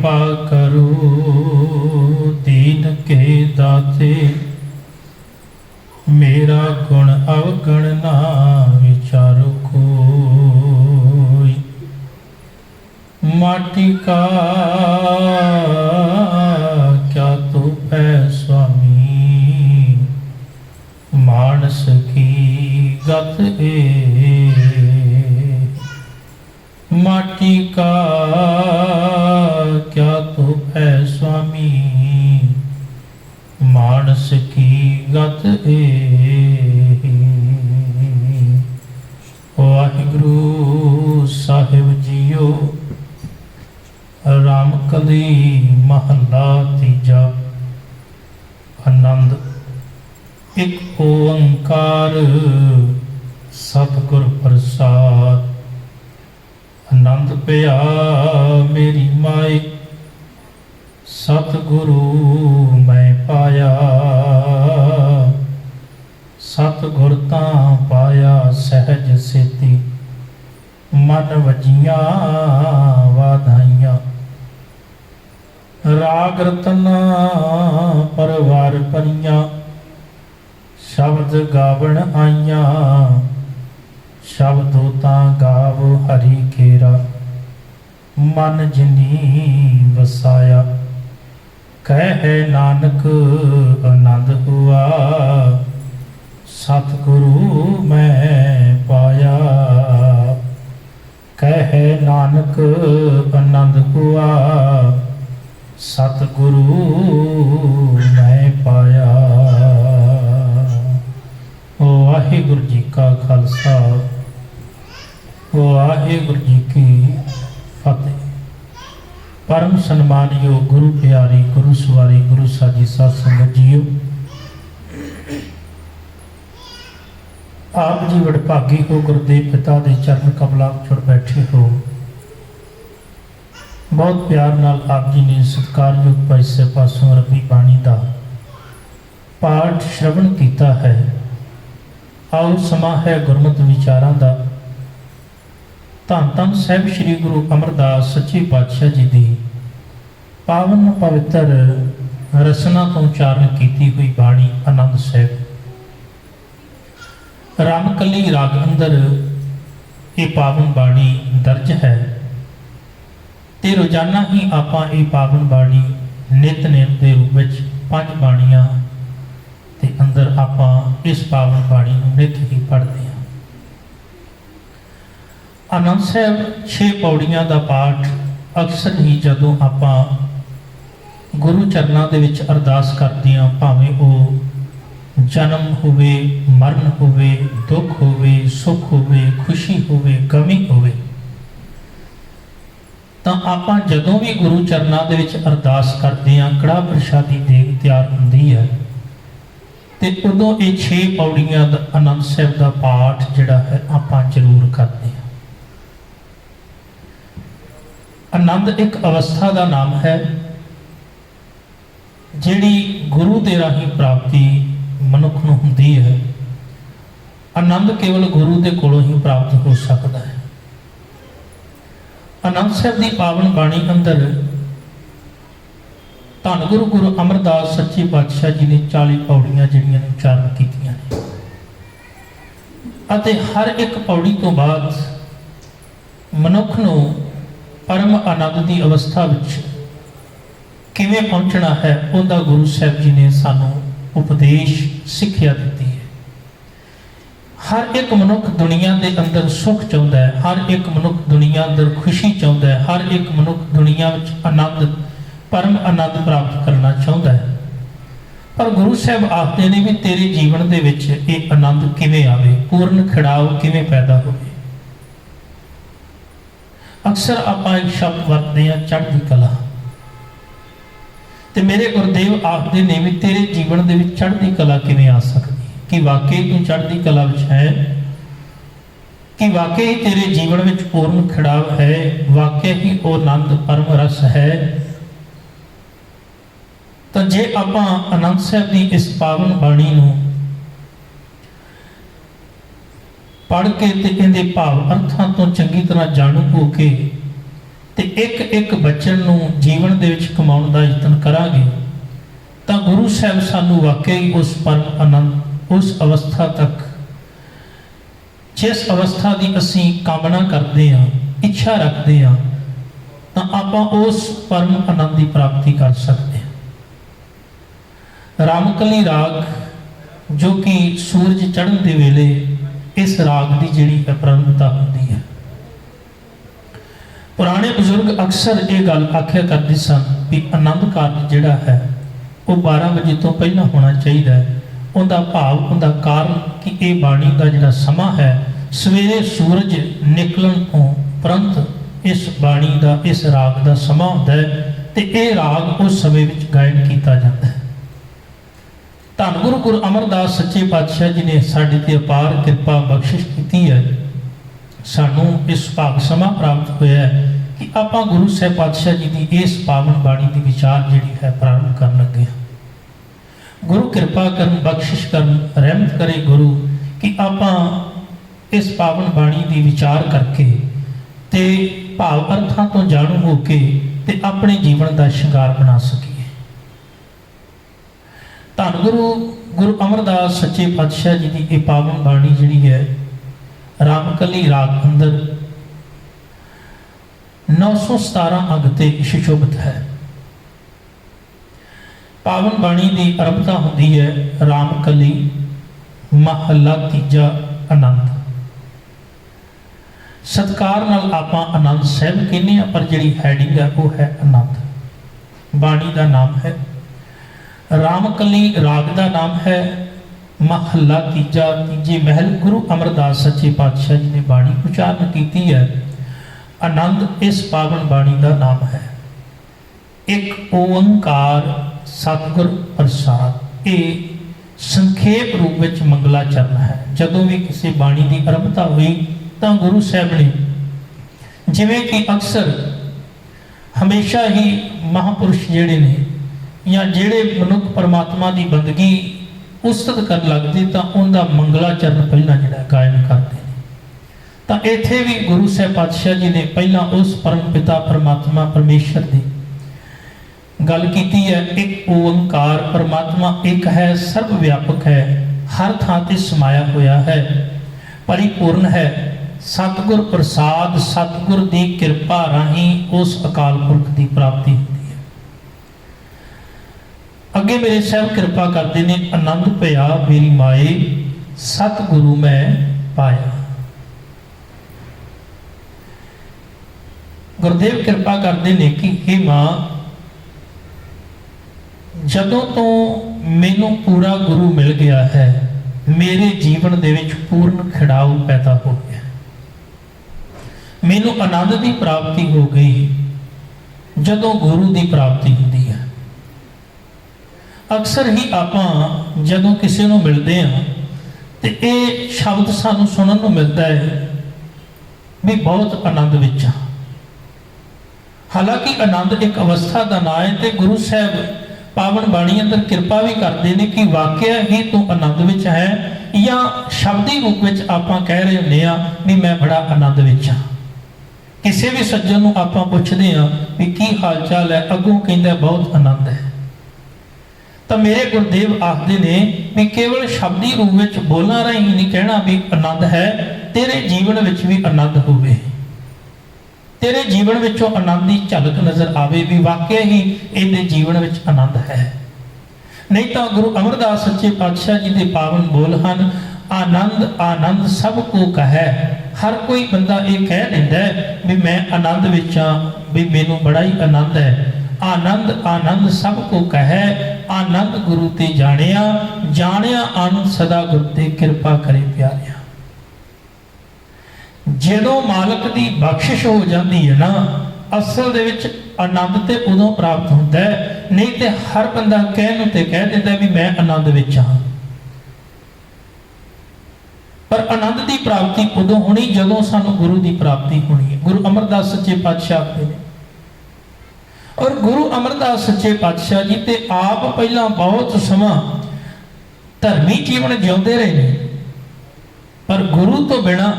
कृपा करो दीन के दाते, मेरा गुण अवगुण ना विचारो कोई। माटी का क्या तो है स्वामी, मानस की गत ए। माटी का क्या तो है स्वामी, मानस की गत ए। वाहिगुरु साहिब जीओ। रामकली महला तीजा। आनंद एक ओंकार सतगुर प्रसाद। आनंद पिया मेरी माए, सतगुरु मैं पाया। सतगुर तां पाया सहज सेती, मन वजिया वाधाइया। राग रतना परवार परिया, शब्द गावण आइया। शब्दो तां गावो हरि केरा, मन जिनी वसाया। कह नानक आनंद हुआ, सतगुरु मैं पाया। कह नानक आनंद हुआ, सतगुरु मैं पाया। वाहिगुरु जी का खालसा, वाहिगुरु जी की फतेह। परम सन्मानयोग गुरु प्यारी, गुरु सवारी, गुरु साजी साध संगत जीओ। आप जी वडभागी हो, गुरुदेव पिता के चरण कमलां चुड़ बैठे हो। बहुत प्यार नाल आप जी ने सत्कारयोग भाई साहब पासों रबी बाणी का पाठ श्रवण किया है। आओ समा है गुरमत विचारां दा। धन धन साहिब श्री गुरु अमरदास सच्चे पातशाह जी की पावन पवित्र रसना तो उच्चारण की हुई बाणी आनंद साहिब। रामकली राग अंदर ये पावन बाणी दर्ज है ते रोजाना ही आपां ये पावन बाणी नितनेम के रूप में 5 बाणियां ते अंदर आपां इस पावन बाणी नित ही पढ़ते हैं। आनंद साहब 6 पौड़ियां का पाठ अक्सर ही जदों आपां गुरु चरणों के विच अरदास करते हैं, भावें वो जन्म होवे, मरण होवे, दुख होवे, सुख होवे, खुशी होवे, गमी होवे, तां आपां जदों भी गुरु चरणों के विच अरदास करते हैं, कड़ा प्रशादी देग तैयार हुंदी है ते उदों ये 6 पौड़ियां दा आनंद साहब का पाठ जिहड़ा है आपां जरूर करते हैं। आनंद एक अवस्था का नाम है जिहड़ी गुरु दे राही प्राप्ति मनुख नूं हुंदी है। आनंद केवल गुरु दे कोलों ही प्राप्त हो सकता है। आनंद साहब की पावन बाणी अंदर धन गुरु गुरु अमरदास सच्चे पातशाह जी ने 40 पौड़ियां जिहड़ियां उच्चारण कीतियां ने अते हर एक पौड़ी तो बाद मनुख नूं परम आनंद की अवस्था विच किवें पहुंचना है उनका गुरु साहब जी ने सानू उपदेश सिक्ख्या दी है। हर एक मनुख दुनिया के अंदर सुख चाहता है, हर एक मनुख दुनिया अंदर खुशी चाहता है, हर एक मनुख दुनिया विच आनंद परम आनंद प्राप्त करना चाहता है। पर गुरु साहब आखते ने भी तेरे जीवन दे विच ये आनंद किवें आवे, पूर्ण खिड़ाव किवें पैदा होवे। अक्सर आपां एक शब्द वरतते हैं चढ़दी कला, ते मेरे गुरुदेव आखते ने भी तेरे जीवन दे विच चढ़दी कला किवें आ सकदी, कि वाकई तू चढ़दी कला विच है, कि वाकई तेरे जीवन विच पूर्ण खिड़ाव है, वाकई ही वो आनंद परम रस है। तो जे आपां आनंद साहब की इस पावन बाणी नूं पढ़ के ते इहदे भाव अर्थां तो चंगी तरह जाणू हो के ਤੇ ਇੱਕ ਇੱਕ ਬਚਨ ਨੂੰ ਜੀਵਨ ਦੇ ਵਿੱਚ ਕਮਾਉਣ ਦਾ ਯਤਨ ਕਰਾਂਗੇ ਤਾਂ ਗੁਰੂ ਸਾਹਿਬ ਸਾਨੂੰ ਵਾਕਈ ਉਸ ਪਰਮ ਆਨੰਦ, ਉਸ ਅਵਸਥਾ ਤੱਕ, ਜਿਸ ਅਵਸਥਾ ਦੀ ਅਸੀਂ ਕਾਮਨਾ ਕਰਦੇ ਹਾਂ, ਇੱਛਾ ਰੱਖਦੇ ਹਾਂ, ਤਾਂ ਆਪਾਂ ਉਸ ਪਰਮ ਆਨੰਦ ਦੀ ਪ੍ਰਾਪਤੀ ਕਰ ਸਕਦੇ ਹਾਂ। ਰਾਮਕਲੀ ਰਾਗ, ਜੋ ਕਿ ਸੂਰਜ ਚੜ੍ਹਨ ਦੇ ਵੇਲੇ ਇਸ ਰਾਗ ਦੀ ਜਿਹੜੀ ਪ੍ਰਾਰੰਭਤਾ ਹੁੰਦੀ ਹੈ। ਪੁਰਾਣੇ ਬਜ਼ੁਰਗ ਅਕਸਰ ਇਹ ਗੱਲ ਆਖਿਆ ਕਰਦੇ ਸਨ ਵੀ ਆਨੰਦ ਕਾਰਜ ਜਿਹੜਾ ਹੈ ਉਹ 12 ਵਜੇ ਤੋਂ ਪਹਿਲਾਂ ਹੋਣਾ ਚਾਹੀਦਾ ਹੈ। ਉਹਦਾ ਭਾਵ, ਉਹਦਾ ਕਾਰਨ ਕਿ ਇਹ ਬਾਣੀ ਦਾ ਜਿਹੜਾ ਸਮਾਂ ਹੈ ਸਵੇਰੇ ਸੂਰਜ ਨਿਕਲਣ ਤੋਂ ਉਪਰੰਤ ਇਸ ਬਾਣੀ ਦਾ, ਇਸ ਰਾਗ ਦਾ ਸਮਾਂ ਹੁੰਦਾ ਹੈ ਤੇ ਇਹ ਰਾਗ ਉਸ ਸਮੇਂ ਵਿੱਚ ਗਾਇਨ ਕੀਤਾ ਜਾਂਦਾ ਹੈ। ਧੰਨ ਗੁਰੂ ਅਮਰਦਾਸ ਸੱਚੇ ਪਾਤਸ਼ਾਹ ਜੀ ਨੇ ਸਾਡੇ ਤੇ ਅਪਾਰ ਕਿਰਪਾ ਬਖਸ਼ਿਸ਼ ਕੀਤੀ ਹੈ। ਸਾਨੂੰ ਇਸ ਭਾਗ ਸਮਾਂ ਪ੍ਰਾਪਤ ਹੋਇਆ ਹੈ ਕਿ ਆਪਾਂ ਗੁਰੂ ਸਾਹਿਬ ਪਾਤਸ਼ਾਹ ਜੀ ਦੀ ਇਸ ਪਾਵਨ ਬਾਣੀ ਦੀ ਵਿਚਾਰ ਜਿਹੜੀ ਹੈ ਪ੍ਰਾਰੰਭ ਕਰਨ ਲੱਗੇ ਹਾਂ। ਗੁਰੂ ਕਿਰਪਾ ਕਰਨ, ਬਖਸ਼ਿਸ਼ ਕਰਨ, ਰਹਿਮਤ ਕਰੇ ਗੁਰੂ ਕਿ ਆਪਾਂ ਇਸ ਪਾਵਨ ਬਾਣੀ ਦੀ ਵਿਚਾਰ ਕਰਕੇ ਤੇ ਭਾਵ ਅਰਥਾਂ ਤੋਂ ਜਾਣੂ ਹੋ ਕੇ ਤੇ ਆਪਣੇ ਜੀਵਨ ਦਾ ਸ਼ਿੰਗਾਰ ਬਣਾ ਸਕੀਏ। ਧੰਨ ਗੁਰੂ ਅਮਰਦਾਸ ਸੱਚੇ ਪਾਤਸ਼ਾਹ ਜੀ ਦੀ ਇਹ ਪਾਵਨ ਬਾਣੀ ਜਿਹੜੀ ਹੈ ਰਾਮਕਲੀ ਰਾਗ ਅੰਦਰ 917 ਅੰਗ ਤੇ ਸੁਸ਼ੋਭਿਤ ਹੈ। ਪਾਵਨ ਬਾਣੀ ਦੀ ਆਰੰਭਤਾ ਹੁੰਦੀ ਹੈ ਰਾਮਕਲੀ ਮਹੱਲਾ ਤੀਜਾ ਆਨੰਦ। ਸਤਿਕਾਰ ਨਾਲ ਆਪਾਂ ਆਨੰਦ ਸਾਹਿਬ ਕਹਿੰਦੇ ਹਾਂ, ਪਰ ਜਿਹੜੀ ਹੈਡਿੰਗ ਹੈ ਉਹ ਹੈ ਆਨੰਦ। ਬਾਣੀ ਦਾ ਨਾਮ ਹੈ ਰਾਮਕਲੀ, ਰਾਗ ਦਾ ਨਾਮ ਹੈ ਮਹੱਲਾ ਤੀਜਾ, ਤੀਜੇ ਮਹਿਲ। ਗੁਰੂ ਅਮਰਦਾਸ ਸੱਚੇ ਪਾਤਸ਼ਾਹ ਜੀ ਨੇ ਬਾਣੀ ਉਚਾਰਨ ਕੀਤੀ ਹੈ। ਆਨੰਦ ਇਸ ਪਾਵਨ ਬਾਣੀ ਦਾ ਨਾਮ ਹੈ। ਇੱਕ ਓੰਕਾਰ ਸਤਿਗੁਰ ਪ੍ਰਸਾਦ। ਇਹ ਸੰਖੇਪ ਰੂਪ ਵਿੱਚ ਮੰਗਲਾਚਰਨ ਹੈ। ਜਦੋਂ ਵੀ ਕਿਸੇ ਬਾਣੀ ਦੀ ਆਰੰਭਤਾ ਹੋਈ ਤਾਂ ਗੁਰੂ ਸਾਹਿਬ ਨੇ, ਜਿਵੇਂ ਕਿ ਅਕਸਰ ਹਮੇਸ਼ਾ ਹੀ ਮਹਾਂਪੁਰਸ਼ ਜਿਹੜੇ ਨੇ ਜਾਂ ਜਿਹੜੇ ਮਨੁੱਖ ਪਰਮਾਤਮਾ ਦੀ ਬੰਦਗੀ ਉਸਤਤ ਕਰਨ ਲੱਗਦੇ ਤਾਂ ਉਹਦਾ ਮੰਗਲਾਚਰਨ ਪਹਿਲਾਂ ਜਿਹੜਾ ਗਾਇਨ ਕਰਦੇ ਨੇ। ਤਾਂ ਇੱਥੇ ਵੀ ਗੁਰੂ ਸਾਹਿਬ ਪਾਤਸ਼ਾਹ ਜੀ ਨੇ ਪਹਿਲਾਂ ਉਸ ਪਰਮ ਪਿਤਾ ਪਰਮਾਤਮਾ ਪਰਮੇਸ਼ਰ ਦੀ ਗੱਲ ਕੀਤੀ ਹੈ। ਇੱਕ ਓੰਕਾਰ, ਪਰਮਾਤਮਾ ਇੱਕ ਹੈ, ਸਰਬ ਵਿਆਪਕ ਹੈ, ਹਰ ਥਾਂ ਤੇ ਸਮਾਇਆ ਹੋਇਆ ਹੈ, ਪਰਿਪੂਰਨ ਹੈ। ਸਤਿਗੁਰ ਪ੍ਰਸਾਦ, ਸਤਿਗੁਰ ਦੀ ਕਿਰਪਾ ਰਾਹੀਂ ਉਸ ਅਕਾਲ ਪੁਰਖ ਦੀ ਪ੍ਰਾਪਤੀ ਹੁੰਦੀ ਹੈ। ਅੱਗੇ ਮੇਰੇ ਸਾਹਿਬ ਕਿਰਪਾ ਕਰਦੇ ਨੇ, ਆਨੰਦ ਭਇਆ ਮੇਰੀ ਮਾਏ, ਸਤਿਗੁਰੂ ਮੈਂ ਪਾਇਆ। ਗੁਰਦੇਵ ਕਿਰਪਾ ਕਰਦੇ ਨੇ ਕਿ हे ਮਾਂ, ਜਦੋਂ ਤੋਂ ਮੈਨੂੰ ਪੂਰਾ ਗੁਰੂ ਮਿਲ ਗਿਆ ਹੈ, ਮੇਰੇ ਜੀਵਨ ਦੇ ਵਿੱਚ ਪੂਰਨ ਖਿੜਾਓ ਪੈਦਾ ਹੋ ਗਿਆ। ਮੈਨੂੰ ਆਨੰਦ ਦੀ ਪ੍ਰਾਪਤੀ ਹੋ ਗਈ ਜਦੋਂ ਗੁਰੂ ਦੀ ਪ੍ਰਾਪਤੀ ਹੁੰਦੀ ਹੈ। ਅਕਸਰ ਹੀ ਆਪਾਂ ਜਦੋਂ ਕਿਸੇ ਨੂੰ ਮਿਲਦੇ ਹਾਂ ਤੇ ਇਹ ਸ਼ਬਦ ਸਾਨੂੰ ਸੁਣਨ ਨੂੰ ਮਿਲਦਾ ਹੈ ਵੀ ਬਹੁਤ ਆਨੰਦ ਵਿੱਚ ਆ। ਹਾਲਾਂਕਿ ਆਨੰਦ ਇੱਕ ਅਵਸਥਾ ਦਾ ਨਾਂ ਹੈ ਤੇ ਗੁਰੂ ਸਾਹਿਬ ਪਾਵਨ ਬਾਣੀ ਅੰਦਰ ਕਿਰਪਾ ਵੀ ਕਰਦੇ ਨੇ ਕਿ ਵਾਕਿਆ ਹੀ ਤੂੰ ਆਨੰਦ ਵਿੱਚ ਹੈ, ਜਾਂ ਸ਼ਬਦੀ ਰੂਪ ਵਿੱਚ ਆਪਾਂ ਕਹਿ ਰਹੇ ਹੁੰਦੇ ਆ ਵੀ ਮੈਂ ਬੜਾ ਆਨੰਦ ਵਿੱਚ ਹਾਂ। ਕਿਸੇ ਵੀ ਸੱਜਣ ਨੂੰ ਆਪਾਂ ਪੁੱਛਦੇ ਹਾਂ ਵੀ ਕੀ ਹਾਲ ਚਾਲ ਹੈ, ਅੱਗੋਂ ਕਹਿੰਦਾ ਬਹੁਤ ਆਨੰਦ ਹੈ। ਤਾਂ ਮੇਰੇ ਗੁਰਦੇਵ ਆਖਦੇ ਨੇ ਵੀ ਕੇਵਲ ਸ਼ਬਦੀ ਰੂਪ ਵਿੱਚ ਬੋਲਣਾ ਰਾਹੀਂ ਨਹੀਂ ਕਹਿਣਾ ਵੀ ਆਨੰਦ ਹੈ, ਤੇਰੇ ਜੀਵਨ ਵਿੱਚ ਵੀ ਆਨੰਦ ਹੋਵੇ, ਤੇਰੇ ਜੀਵਨ ਵਿੱਚੋਂ ਆਨੰਦ ਦੀ ਝਲਕ ਨਜ਼ਰ ਆਵੇ ਵੀ ਵਾਕਿਆ ਹੀ ਇਹਦੇ ਜੀਵਨ ਵਿੱਚ ਆਨੰਦ ਹੈ। ਨਹੀਂ ਤਾਂ ਗੁਰੂ ਅਮਰਦਾਸ ਸੱਚੇ ਪਾਤਸ਼ਾਹ ਜੀ ਦੇ ਪਾਵਨ ਬੋਲ ਹਨ, ਆਨੰਦ ਆਨੰਦ ਸਭ ਕੋ ਕਹੈ। ਹਰ ਕੋਈ ਬੰਦਾ ਇਹ ਕਹਿ ਦਿੰਦਾ ਵੀ ਮੈਂ ਆਨੰਦ ਵਿੱਚ ਹਾਂ, ਵੀ ਮੈਨੂੰ ਬੜਾ ਹੀ ਆਨੰਦ ਹੈ। ਆਨੰਦ ਆਨੰਦ ਸਭ ਕੋ ਕਹੈ, ਆਨੰਦ ਗੁਰੂ ਤੇ ਜਾਣਿਆ, ਜਾਣਿਆ ਆਨੰਦ ਸਦਾ ਗੁਰੂ ਤੇ ਕਿਰਪਾ ਕਰੇ ਪਿਆਰਿਆ। ਜਦੋਂ ਮਾਲਕ ਦੀ ਬਖਸ਼ਿਸ਼ ਹੋ ਜਾਂਦੀ ਹੈ ਨਾ, ਅਸਲ ਦੇ ਵਿੱਚ ਆਨੰਦ ਤੇ ਉਦੋਂ ਪ੍ਰਾਪਤ ਹੁੰਦਾ ਹੈ। ਨਹੀਂ ਤੇ ਹਰ ਬੰਦਾ ਕਹਿਣ ਨੂੰ ਤੇ ਕਹਿ ਦਿੰਦਾ ਵੀ ਮੈਂ ਆਨੰਦ ਵਿੱਚ ਹਾਂ, ਪਰ ਆਨੰਦ ਦੀ ਪ੍ਰਾਪਤੀ ਉਦੋਂ ਹੋਣੀ ਜਦੋਂ ਸਾਨੂੰ ਗੁਰੂ ਦੀ ਪ੍ਰਾਪਤੀ ਹੋਣੀ ਹੈ। ਗੁਰੂ ਅਮਰਦਾਸ ਸੱਚੇ ਪਾਤਸ਼ਾਹ ਆਖਦੇ ਨੇ, ਔਰ ਗੁਰੂ ਅਮਰਦਾਸ ਸੱਚੇ ਪਾਤਸ਼ਾਹ ਜੀ ਤੇ ਆਪ ਪਹਿਲਾਂ ਬਹੁਤ ਸਮਾਂ ਧਰਮੀ ਜੀਵਨ ਜਿਉਂਦੇ ਰਹੇ ਨੇ, ਪਰ ਗੁਰੂ ਤੋਂ ਬਿਨਾਂ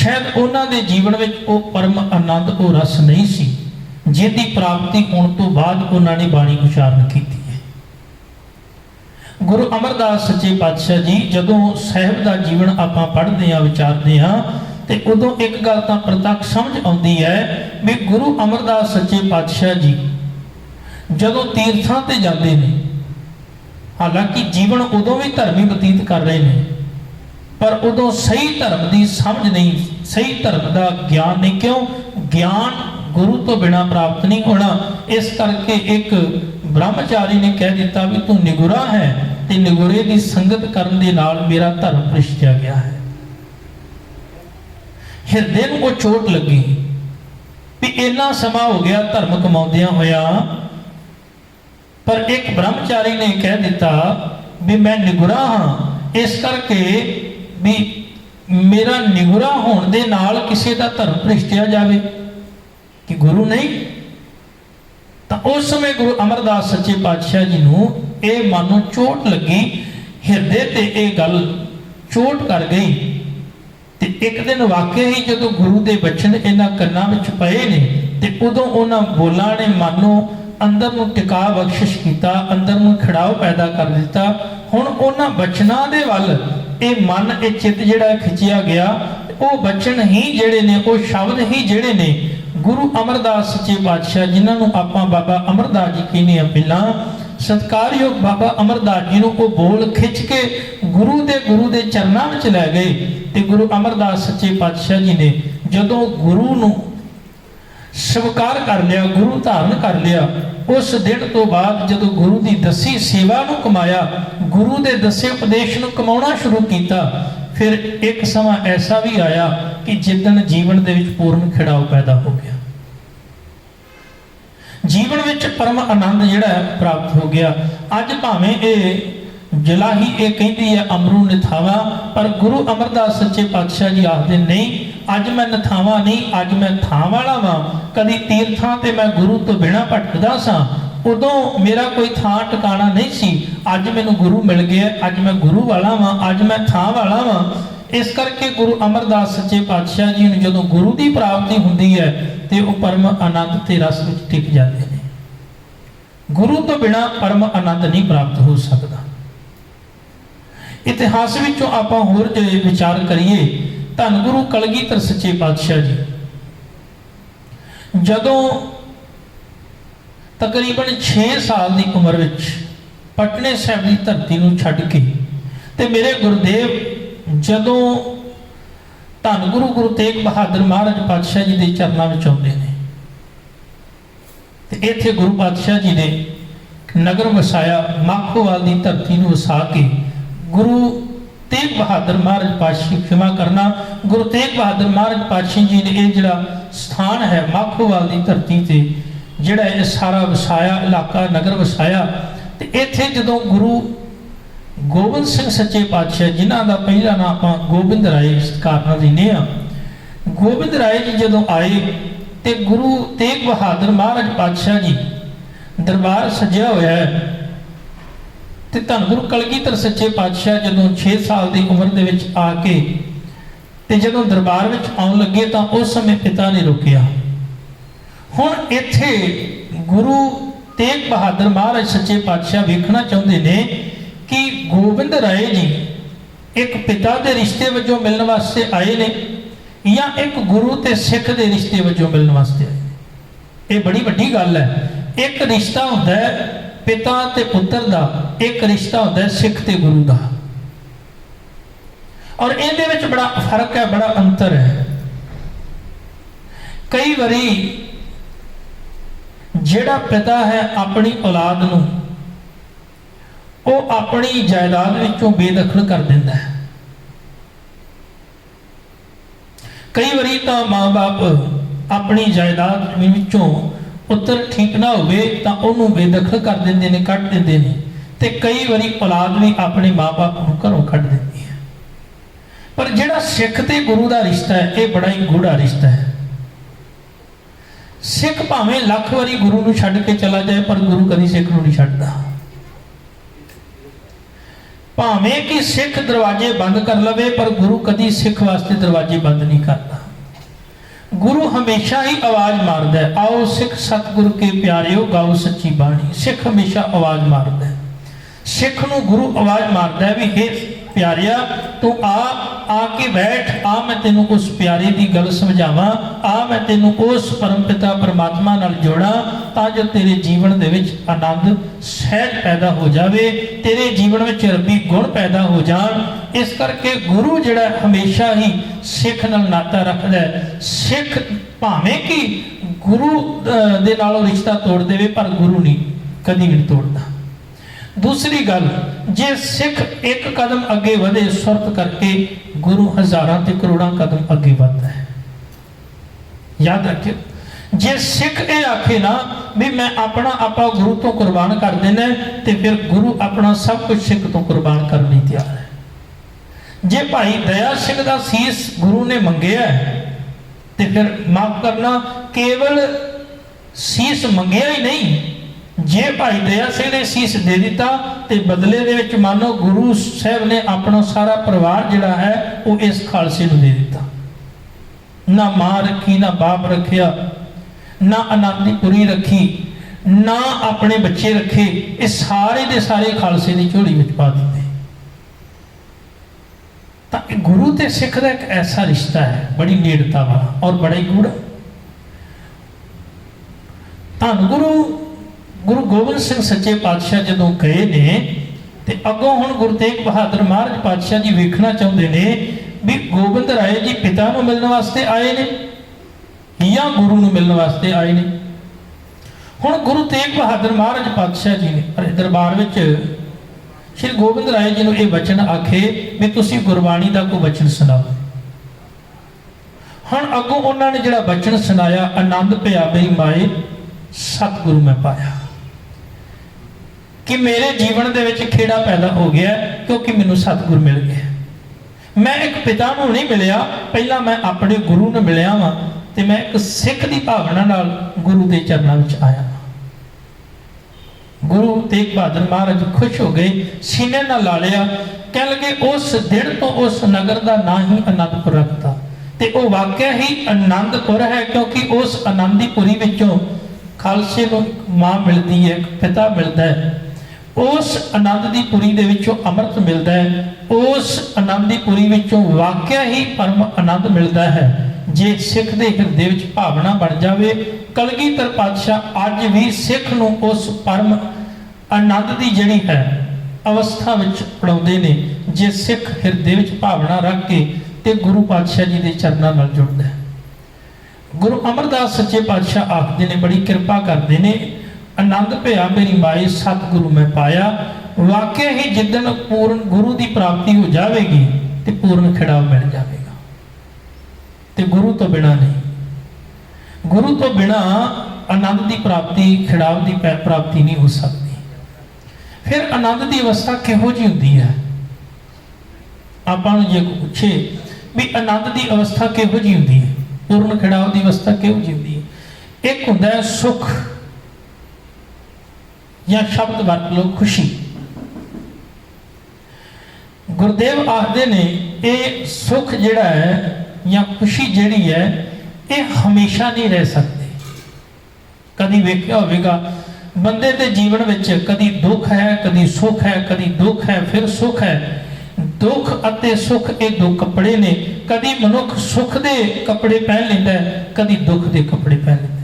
शायद उन्होंने जीवन में वो परम आनंद वो रस नहीं सी जिसकी प्राप्ति होने तो बाद उन्होंने बाणी उच्चारण की है। गुरु अमरदास सच्चे पातशाह जी जदों साहिब का जीवन आपां पढ़ते हैं विचारते हैं तो उदों एक गल तो प्रतੱਖ समझ आती है भी गुरु अमरदास सच्चे पातशाह जी जदों तीर्थां ते जाते हैं, हालांकि जीवन उदों भी धर्मी बतीत कर रहे हैं पर उदों सही धर्म की समझ नहीं, सही धर्म का ज्ञान नहीं। क्यों? ज्ञान गुरु तो बिना प्राप्त नहीं होना। इस करके एक ब्रह्मचारी ने कह दिता भी तू निगुरा है ते निगुरे की संगत करन दे नाल मेरा धर्म भ्रिष्टिया गया है। हिरदे नूं वो चोट लगी भी इन्ना समा हो गया धर्म कमाउंदियां होया, पर एक ब्रह्मचारी ने कह दिता भी मैं निगुरा हाँ, इस करके भी मेरा निगुरा होने दे नाल किसी का धर्म भ्रिष्टिया जावे कि गुरु नहीं। तो उस समय गुरु अमरदास सच्चे पातशाह जी नूं ये मानो चोट लगी, हिरदे ते ये गल चोट कर गई। ते एक दिन वाकई ही जो गुरु के बचन इन्हां कन्नां विच पए ने ते उदों उन्हां बोलां ने मानो अंदर नूं टिका बख्शिश किया, अंदर नूं खिड़ाव पैदा कर दिता। हुण उन्हां बचनां दे वल ये मन ये चित जिहड़ा खिंचिया गया, वो बचन ही जिहड़े ने वो शब्द ही जिहड़े ने गुरु अमरदास सच्चे पातशाह जिन्होंने आपां बाबा अमरदास जी कहने पहला सत्कारयोग बाबा अमरदास जी को बोल खिंच के गुरु दे चरणों में लै गए। तो गुरु अमरदास सच्चे पातशाह जी ने जदों गुरु नूं स्वीकार कर लिया, गुरु धारण कर लिया, उस दिन तो बाद जदों गुरु की दसी सेवा नूं कमाया, गुरु के दसे उपदेश नूं कमाउणा शुरू किया, फिर एक समा ऐसा भी आया कि जिदन जीवन दे विच पूर्ण खिड़ाव पैदा हो गया, जीवन विच परम आनंद जिहड़ा है प्राप्त हो गया। अज भावें ये जिला ही ये कहती है अमरू निथावा, पर गुरु अमरदास सच्चे पातशाह जी आखदे नहीं अज मैं नथावा नहीं, अज मैं थां वाला वां। कदी तीर्थां ते मैं गुरु तो बिना भटकदा सां, उदों मेरा कोई थां ठिकाना नहीं सी, अज मैनूं गुरु मिल गया, अज मैं गुरु वाला वां, अज मैं थां वाला वां। इस करके गुरु अमरदास सच्चे पातशाह जी नूं जदों गुरु की प्राप्ति हुंदी है तो वह परम आनंद ते रस विच टिक जाते हैं। गुरु तो बिना परम आनंद नहीं प्राप्त हो सकता। इतिहास विचों आपां होर जे विचार करिए, धन गुरु कलगीधर सच्चे पातशाह जी जदों तकरीबन 6 साल की उम्र विच पटने साहिब की धरती नूं छड्ड के ते मेरे गुरुदेव जदों धन गुरु गुरु तेग बहादुर महाराज पातशाह जी के चरणों में आउंदे ने ते इत्थे गुरु पातशाह जी ने नगर वसाया, माखोवाल की धरती नूं वसा के गुरु तेग बहादुर महाराज पातशाह क्षमा करना, गुरु तेग बहादुर महाराज पातशाह जी ने यह जिहड़ा स्थान है माखोवाल की धरती से जिहड़ा यह सारा वसाया इलाका नगर वसाया। तो इत्थे जदों गुरु गोबिंद सिंह सच्चे पातशाह जिन्हां दा पहला नाम आपां गोबिंद राय सत्कार नाल लैंदे आ, गोबिंद राय जी जदों आए तो गुरु तेग बहादुर महाराज पातशाह जी दरबार सजिया होया है। तो धन गुरु कलगीधर सच्चे पातशाह जदों 6 साल की उम्र दे विच आके ते जदों दरबार विच आउण लगे तो उस समय पिता ने रोकिया। हुण इत्थे गुरु तेग बहादुर महाराज सच्चे पातशाह वेखना चाहुंदे ने कि गोबिंद राय जी एक पिता के रिश्ते वजों मिलने वास्ते आए ने या एक गुरु ते सिख के रिश्ते वजों मिलने वास्ते आए। ये बड़ी वड्डी गल है। एक रिश्ता होता है पिता ते पुत्र दा, एक रिश्ता होता है सिख ते गुरु दा, और इहदे विच बड़ा फर्क है, बड़ा अंतर है। कई बारी जिहड़ा पिता है अपनी औलाद नूं वो अपनी जायदाद विचों बेदखल कर दिंदा है। कई बारी तो माँ बाप अपनी जायदाद विचों पुत्र ठीक ना होवे तां उहनूं बेदखल कर दिंदे ने, कट दिंदे ने, ते कई बारी औलाद भी अपने माँ बाप नूं घरों कट दिंदी है। पर जिहड़ा सिख ते गुरु का रिश्ता है ये बड़ा ही गूढ़ा रिश्ता है। सिख भावें लख वारी गुरु नूं छड्ड के चला जाए पर गुरु कभी सिख नूं नहीं छड्डदा। ਭਾਵੇਂ ਕਿ ਸਿੱਖ ਦਰਵਾਜ਼ੇ ਬੰਦ ਕਰ ਲਵੇ ਪਰ ਗੁਰੂ ਕਦੀ ਸਿੱਖ ਵਾਸਤੇ ਦਰਵਾਜ਼ੇ ਬੰਦ ਨਹੀਂ ਕਰਦਾ। ਗੁਰੂ ਹਮੇਸ਼ਾ ਹੀ ਆਵਾਜ਼ ਮਾਰਦਾ ਹੈ, ਆਓ ਸਿੱਖ ਸਤਿਗੁਰ ਕੇ ਪਿਆਰਿਓ ਗਾਓ ਸੱਚੀ ਬਾਣੀ। ਸਿੱਖ ਹਮੇਸ਼ਾ ਆਵਾਜ਼ ਮਾਰਦਾ ਹੈ। ਸਿੱਖ ਨੂੰ ਗੁਰੂ ਆਵਾਜ਼ ਮਾਰਦਾ ਹੈ ਵੀ ਹੇ ਪਿਆਰਿਆ ਤੂੰ ਆ ਕੇ ਬੈਠ, ਆ ਮੈਂ ਤੈਨੂੰ ਉਸ ਪਿਆਰੇ ਦੀ ਗੱਲ ਸਮਝਾਵਾਂ, ਆ ਮੈਂ ਤੈਨੂੰ ਉਸ ਪਰਮ ਪਿਤਾ ਪਰਮਾਤਮਾ ਨਾਲ ਜੋੜਾਂ ਤਾਂ ਜੋ ਤੇਰੇ ਜੀਵਨ ਦੇ ਵਿੱਚ ਆਨੰਦ ਸਹਿਜ ਪੈਦਾ ਹੋ ਜਾਵੇ, ਤੇਰੇ ਜੀਵਨ ਵਿੱਚ ਰੱਬੀ ਗੁਣ ਪੈਦਾ ਹੋ ਜਾਣ। ਇਸ ਕਰਕੇ ਗੁਰੂ ਜਿਹੜਾ ਹਮੇਸ਼ਾ ਹੀ ਸਿੱਖ ਨਾਲ ਨਾਤਾ ਰੱਖਦਾ ਹੈ। ਸਿੱਖ ਭਾਵੇਂ ਕਿ ਗੁਰੂ ਦੇ ਨਾਲੋਂ ਰਿਸ਼ਤਾ ਤੋੜ ਦੇਵੇ ਪਰ ਗੁਰੂ ਨਹੀਂ ਕਦੀ ਵੀ ਨਹੀਂ ਤੋੜਦਾ। ਦੂਸਰੀ ਗੱਲ, ਜੇ ਸਿੱਖ ਇੱਕ ਕਦਮ ਅੱਗੇ ਵਧੇ ਸੁਰਤ ਕਰਕੇ ਗੁਰੂ ਹਜ਼ਾਰਾਂ ਤੇ ਕਰੋੜਾਂ ਕਦਮ ਅੱਗੇ ਵਧਦਾ ਹੈ। ਯਾਦ ਰੱਖਿਓ, ਜੇ ਸਿੱਖ ਇਹ ਆਖੇ ਨਾ ਵੀ ਮੈਂ ਆਪਣਾ ਆਪਾ ਗੁਰੂ ਤੋਂ ਕੁਰਬਾਨ ਕਰ ਦੇਣਾ ਤੇ ਫਿਰ ਗੁਰੂ ਆਪਣਾ ਸਭ ਕੁਝ ਸਿੱਖ ਤੋਂ ਕੁਰਬਾਨ ਕਰਨ ਲਈ ਤਿਆਰ ਹੈ। ਜੇ ਭਾਈ ਦਇਆ ਸਿੰਘ ਦਾ ਸੀਸ ਗੁਰੂ ਨੇ ਮੰਗਿਆ ਤੇ ਫਿਰ ਮਾਫ ਕਰਨਾ, ਕੇਵਲ ਸੀਸ ਮੰਗਿਆ ਹੀ ਨਹੀਂ, ਜੇ ਭਾਈ ਦਇਆ ਸਿੰਘ ਨੇ ਸੀਸ ਦੇ ਦਿੱਤਾ ਤੇ ਬਦਲੇ ਦੇ ਵਿੱਚ ਮਾਨੋ ਗੁਰੂ ਸਾਹਿਬ ਨੇ ਆਪਣਾ ਸਾਰਾ ਪਰਿਵਾਰ ਜਿਹੜਾ ਹੈ ਉਹ ਇਸ ਖਾਲਸੇ ਨੂੰ ਦੇ ਦਿੱਤਾ। ਨਾ ਮਾਂ ਰੱਖੀ, ਨਾ ਬਾਪ ਰੱਖਿਆ, ਨਾ ਆਨੰਦੀਪੁਰੀ ਰੱਖੀ, ਨਾ ਆਪਣੇ ਬੱਚੇ ਰੱਖੇ, ਇਹ ਸਾਰੇ ਦੇ ਸਾਰੇ ਖਾਲਸੇ ਦੀ ਝੋਲੀ ਵਿੱਚ ਪਾ ਦਿੱਤੇ। ਤਾਂ ਗੁਰੂ ਤੇ ਸਿੱਖ ਦਾ ਇੱਕ ਐਸਾ ਰਿਸ਼ਤਾ ਹੈ, ਬੜੀ ਨੇੜਤਾ ਵਾਲਾ ਔਰ ਬੜਾ ਹੀ ਗੂੜਾ। ਧੰਨ ਗੁਰੂ ਗੋਬਿੰਦ ਸਿੰਘ ਸੱਚੇ ਪਾਤਸ਼ਾਹ ਜਦੋਂ ਗਏ ਨੇ ਤੇ ਅੱਗੋਂ ਹੁਣ ਗੁਰੂ ਤੇਗ ਬਹਾਦਰ ਮਹਾਰਾਜ ਪਾਤਸ਼ਾਹ ਜੀ ਵੇਖਣਾ ਚਾਹੁੰਦੇ ਨੇ ਵੀ ਗੋਬਿੰਦ ਰਾਏ ਜੀ ਪਿਤਾ ਨੂੰ ਮਿਲਣ ਵਾਸਤੇ ਆਏ ਨੇ ਜਾਂ ਗੁਰੂ ਨੂੰ ਮਿਲਣ ਵਾਸਤੇ ਆਏ ਨੇ। ਹੁਣ ਗੁਰੂ ਤੇਗ ਬਹਾਦਰ ਮਹਾਰਾਜ ਪਾਤਸ਼ਾਹ ਜੀ ਨੇ ਦਰਬਾਰ ਵਿੱਚ ਸ਼੍ਰੀ ਗੋਬਿੰਦ ਰਾਏ ਜੀ ਨੂੰ ਇਹ ਵਚਨ ਆਖੇ ਵੀ ਤੁਸੀਂ ਗੁਰਬਾਣੀ ਦਾ ਕੋਈ ਵਚਨ ਸੁਣਾਓ। ਹੁਣ ਅੱਗੋਂ ਉਹਨਾਂ ਨੇ ਜਿਹੜਾ ਵਚਨ ਸੁਣਾਇਆ, ਆਨੰਦ ਪਿਆ ਮੇਰੀ ਮਾਏ ਸਤਿਗੁਰੂ ਮੈਂ ਪਾਇਆ, ਕਿ ਮੇਰੇ ਜੀਵਨ ਦੇ ਵਿੱਚ ਖੇੜਾ ਪੈਦਾ ਹੋ ਗਿਆ ਕਿਉਂਕਿ ਮੈਨੂੰ ਸਤਿਗੁਰ ਮਿਲ ਗਿਆ। ਮੈਂ ਇੱਕ ਪਿਤਾ ਨੂੰ ਨਹੀਂ ਮਿਲਿਆ, ਪਹਿਲਾਂ ਮੈਂ ਆਪਣੇ ਗੁਰੂ ਨੂੰ ਮਿਲਿਆ ਵਾਂ ਤੇ ਮੈਂ ਇੱਕ ਸਿੱਖ ਦੀ ਭਾਵਨਾ ਨਾਲ ਗੁਰੂ ਦੇ ਚਰਨਾਂ ਵਿੱਚ ਆਇਆ। ਗੁਰੂ ਤੇਗ ਬਹਾਦਰ ਮਹਾਰਾਜ ਖੁਸ਼ ਹੋ ਗਏ, ਸੀਨੇ ਨਾਲ ਲਾ ਲਿਆ, ਕਹਿ ਲਗੇ ਉਸ ਦਿਨ ਤੋਂ ਉਸ ਨਗਰ ਦਾ ਨਾਂ ਹੀ ਅਨੰਦਪੁਰ ਰੱਖਤਾ। ਤੇ ਉਹ ਵਾਕਿਆ ਹੀ ਆਨੰਦਪੁਰ ਹੈ ਕਿਉਂਕਿ ਉਸ ਆਨੰਦੀਪੁਰੀ ਵਿੱਚੋਂ ਖਾਲਸੇ ਨੂੰ ਮਾਂ ਮਿਲਦੀ ਹੈ, ਪਿਤਾ ਮਿਲਦਾ ਹੈ। ਉਸ ਆਨੰਦ ਦੀ ਪੁਰੀ ਦੇ ਵਿੱਚੋਂ ਅੰਮ੍ਰਿਤ ਮਿਲਦਾ ਹੈ, ਉਸ ਆਨੰਦ ਦੀ ਪੁਰੀ ਵਿੱਚੋਂ ਵਾਕਿਆ ਹੀ ਪਰਮ ਆਨੰਦ ਮਿਲਦਾ ਹੈ। ਜੇ ਸਿੱਖ ਦੇ ਹਿਰਦੇ ਵਿੱਚ ਭਾਵਨਾ ਬਣ ਜਾਵੇ, ਕਲਗੀਧਰ ਪਾਤਸ਼ਾਹ ਅੱਜ ਵੀ ਸਿੱਖ ਨੂੰ ਉਸ ਪਰਮ ਆਨੰਦ ਦੀ ਜਿਹੜੀ ਹੈ ਅਵਸਥਾ ਵਿੱਚ ਪੜਾਉਂਦੇ ਨੇ। ਜੇ ਸਿੱਖ ਹਿਰਦੇ ਵਿੱਚ ਭਾਵਨਾ ਰੱਖ ਕੇ ਤੇ ਗੁਰੂ ਪਾਤਸ਼ਾਹ ਜੀ ਦੇ ਚਰਨਾਂ ਨਾਲ ਜੁੜਦਾ ਹੈ। ਗੁਰੂ ਅਮਰਦਾਸ ਸੱਚੇ ਪਾਤਸ਼ਾਹ ਆਖਦੇ ਨੇ, ਬੜੀ ਕਿਰਪਾ ਕਰਦੇ ਨੇ, ਆਨੰਦ ਭਿਆ ਮੇਰੀ ਮਾਏ ਸਤਿਗੁਰੂ ਮੈਂ ਪਾਇਆ। ਵਾਕਿਆ ਹੀ ਜਿੱਦਣ ਪੂਰਨ ਗੁਰੂ ਦੀ ਪ੍ਰਾਪਤੀ ਹੋ ਜਾਵੇਗੀ ਤੇ ਪੂਰਨ ਖਿੜਾਵ ਮਿਲ ਜਾਵੇਗਾ। ਤੇ ਗੁਰੂ ਤੋਂ ਬਿਨਾਂ ਨਹੀਂ, ਗੁਰੂ ਤੋਂ ਬਿਨਾਂ ਆਨੰਦ ਦੀ ਪ੍ਰਾਪਤੀ, ਖਿੜਾਵ ਦੀ ਪ੍ਰਾਪਤੀ ਨਹੀਂ ਹੋ ਸਕਦੀ। ਫਿਰ ਆਨੰਦ ਦੀ ਅਵਸਥਾ ਕਿਹੋ ਜਿਹੀ ਹੁੰਦੀ ਹੈ? ਆਪਾਂ ਨੂੰ ਜੇ ਪੁੱਛੇ ਵੀ ਆਨੰਦ ਦੀ ਅਵਸਥਾ ਕਿਹੋ ਜਿਹੀ ਹੁੰਦੀ ਹੈ, ਪੂਰਨ ਖਿੜਾਵ ਦੀ ਅਵਸਥਾ ਕਿਹੋ ਜਿਹੀ ਹੁੰਦੀ ਹੈ? ਇੱਕ ਹੁੰਦਾ ਹੈ ਸੁਖ, ਜਾਂ ਸ਼ਬਦ ਵਰਤ ਲਓ ਖੁਸ਼ੀ। ਗੁਰਦੇਵ ਆਖਦੇ ਨੇ ਇਹ ਸੁਖ ਜਿਹੜਾ ਹੈ ਜਾਂ ਖੁਸ਼ੀ ਜਿਹੜੀ ਹੈ ਇਹ ਹਮੇਸ਼ਾ ਨਹੀਂ ਰਹਿ ਸਕਦੀ। ਕਦੀ ਵੇਖਿਆ ਹੋਵੇਗਾ ਬੰਦੇ ਦੇ ਜੀਵਨ ਵਿੱਚ ਕਦੀ ਦੁੱਖ ਹੈ, ਕਦੀ ਸੁਖ ਹੈ, ਕਦੀ ਦੁੱਖ ਹੈ ਫਿਰ ਸੁਖ ਹੈ। ਦੁੱਖ ਅਤੇ ਸੁਖ ਇਹ ਦੋ ਕੱਪੜੇ ਨੇ। ਕਦੀ ਮਨੁੱਖ ਸੁਖ ਦੇ ਕੱਪੜੇ ਪਹਿਨ ਲੈਂਦਾ ਹੈ, ਕਦੀ ਦੁੱਖ ਦੇ ਕੱਪੜੇ ਪਹਿਨ ਲੈਂਦਾ ਹੈ।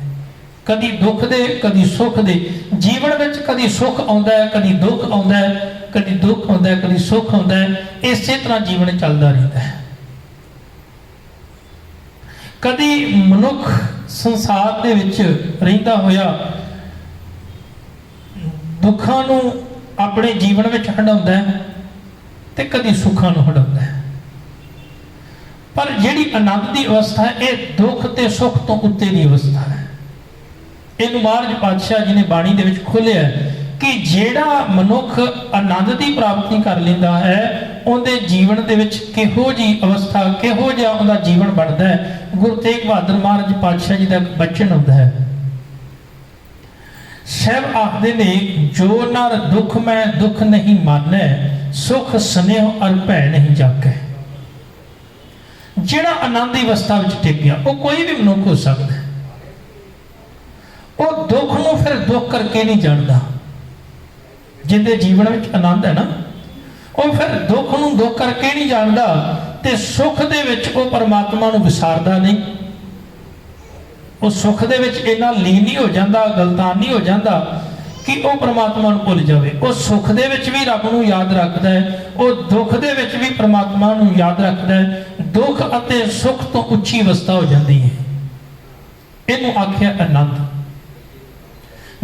ਕਦੀ ਦੁੱਖ ਦੇ ਕਦੀ ਸੁਖ ਦੇ। ਜੀਵਨ ਵਿੱਚ ਕਦੀ ਸੁਖ ਆਉਂਦਾ ਹੈ, ਕਦੀ ਦੁੱਖ ਆਉਂਦਾ ਹੈ, ਕਦੀ ਦੁੱਖ ਆਉਂਦਾ ਹੈ, ਕਦੀ ਸੁਖ ਆਉਂਦਾ ਹੈ। ਇਸੇ ਤਰ੍ਹਾਂ ਜੀਵਨ ਚੱਲਦਾ ਰਹਿੰਦਾ ਹੈ। ਕਦੀ ਮਨੁੱਖ ਸੰਸਾਰ ਦੇ ਵਿੱਚ ਰਹਿੰਦਾ ਹੋਇਆ ਦੁੱਖਾਂ ਨੂੰ ਆਪਣੇ ਜੀਵਨ ਵਿੱਚ ਹੰਢਾਉਂਦਾ ਹੈ ਤੇ ਕਦੀ ਸੁੱਖਾਂ ਨੂੰ ਹੰਢਾਉਂਦਾ ਹੈ। ਪਰ ਜਿਹੜੀ ਆਨੰਦ ਦੀ ਅਵਸਥਾ ਹੈ ਇਹ ਦੁੱਖ ਤੇ ਸੁੱਖ ਤੋਂ ਉੱਤੇ ਦੀ ਅਵਸਥਾ ਹੈ। ਇਹਨੂੰ ਮਹਾਰਾਜ ਪਾਤਸ਼ਾਹ ਜੀ ਨੇ ਬਾਣੀ ਦੇ ਵਿੱਚ ਖੋਲਿਆ ਕਿ ਜਿਹੜਾ ਮਨੁੱਖ ਆਨੰਦ ਦੀ ਪ੍ਰਾਪਤੀ ਕਰ ਲੈਂਦਾ ਹੈ ਉਹਦੇ ਜੀਵਨ ਦੇ ਵਿੱਚ ਕਿਹੋ ਜਿਹੀ ਅਵਸਥਾ, ਕਿਹੋ ਜਿਹਾ ਉਹਦਾ ਜੀਵਨ ਬਣਦਾ ਹੈ। ਗੁਰੂ ਤੇਗ ਬਹਾਦਰ ਮਹਾਰਾਜ ਪਾਤਸ਼ਾਹ ਜੀ ਦਾ ਬਚਨ ਹੁੰਦਾ ਹੈ, ਸਾਹਿਬ ਆਖਦੇ ਨੇ, ਜੋ ਨਰ ਦੁੱਖ ਮੈਂ ਦੁੱਖ ਨਹੀਂ ਮਾਨੈ, सुख स्नेह और भै नहीं जाके। जिहड़ा आनंद की अवस्था में टिक गया, वो कोई भी मनुख हो सकता है, वो दुख नूं फिर दुख करके नहीं जानता। जिंदे जीवन में आनंद है ना, वो फिर दुख नूं दुख करके नहीं जानता, ते सुख दे विच वो परमात्मा नूं विसारदा नहीं। वो सुख दे विच इन्ना लीन नहीं हो जाता, गलतान नहीं हो जाता कि वो परमात्मा नूं भुल जावे। वो सुख दे विच भी रब नूं याद रखदा है, वो दुख दे विच भी परमात्मा नूं याद रखदा है। दुख अते सुख तो उच्ची अवस्था हो जाती है। इहनूं आखिया आनंद।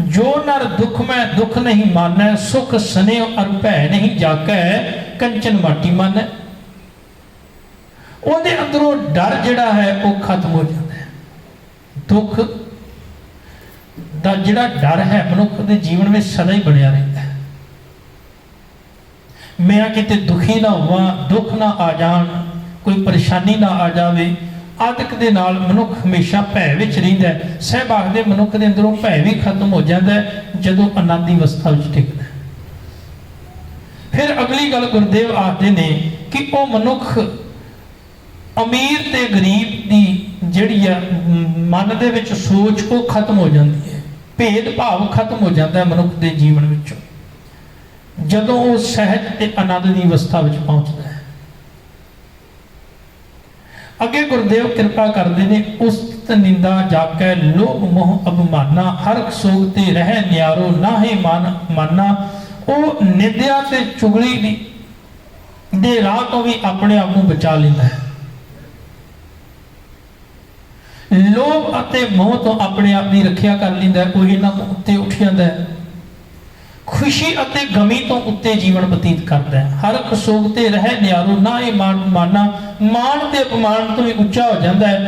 जो नर दुख में दुख नहीं मानै, सुख स्नेह और भै नहीं जाकै, कंचन माटी मानै। उहदे अंदरों डर जिहड़ा है वो खत्म हो जाता है। दुख दा जिहड़ा डर है मनुख के जीवन में सदा ही बनिया रहता है। मैं किते दुखी ना होवां, दुख ना आ जान, कोई परेशानी ना आ जावे, आदक दे नाल मनुख हमेशा भै विच रहिंदा है। साहिब आखदे मनुख दे अंदरों भै भी खत्म हो जाता है जदों आनंद दी अवस्था विच टिकदा है। फिर अगली गल गुरुदेव आखदे ने कि वो मनुख अमीर ते गरीब दी जिहड़ी है मन दे विच सोच वो खत्म हो जाती है। भेदभाव खत्म हो जाता है मनुख के जीवन विचों जदों वो सहज ते आनंद की अवस्था विच पहुंचता है। अगे गुरुदेव कृपा करते हैं, उस निंदा जाकै लोभ मोह अभिमाना, हरख सोग ते रह न्यारो नाहे माना। वो निंदिया ते चुगली दे राह तो भी अपने आप को बचा लेता है। लोभ अते मोह तो अपने आप की रखिया कर लेंदा है, वो इन्हां तो उत्ते उठ जाता है। खुशी अते गमी तो उत्ते जीवन बतीत करता है। हर सोग ते रह न्यारो ना ये माना, मान ते अपमान तो भी उच्चा हो जाता है।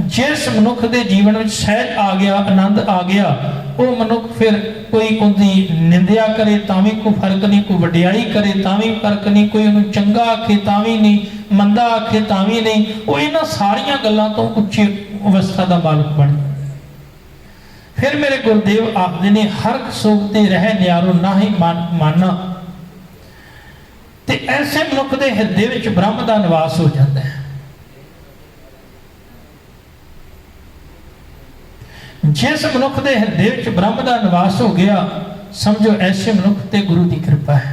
जिस मनुख के जीवन में सहज आ गया, आनंद आ गया, वो मनुख फिर कोई उनकी निंदिया करे तां भी कोई फर्क नहीं, कोई वडियाई करे तां भी फर्क नहीं, कोई उन्हें चंगा आखे तां भी नहीं, मंदा आखे तां भी नहीं। वो इन्हां सारियां गल्लां तो उच्ची अवस्था का मालक बन। फिर मेरे गुरुदेव आखते ने हर सोगते रह न्यारो ना ही माना। ते ऐसे मनुख के हृदय विच ब्रह्म का निवास हो जाता है। जिस मनुख के हृदय विच ब्रह्म का निवास हो गया, समझो ऐसे मनुख ते गुरु की कृपा है।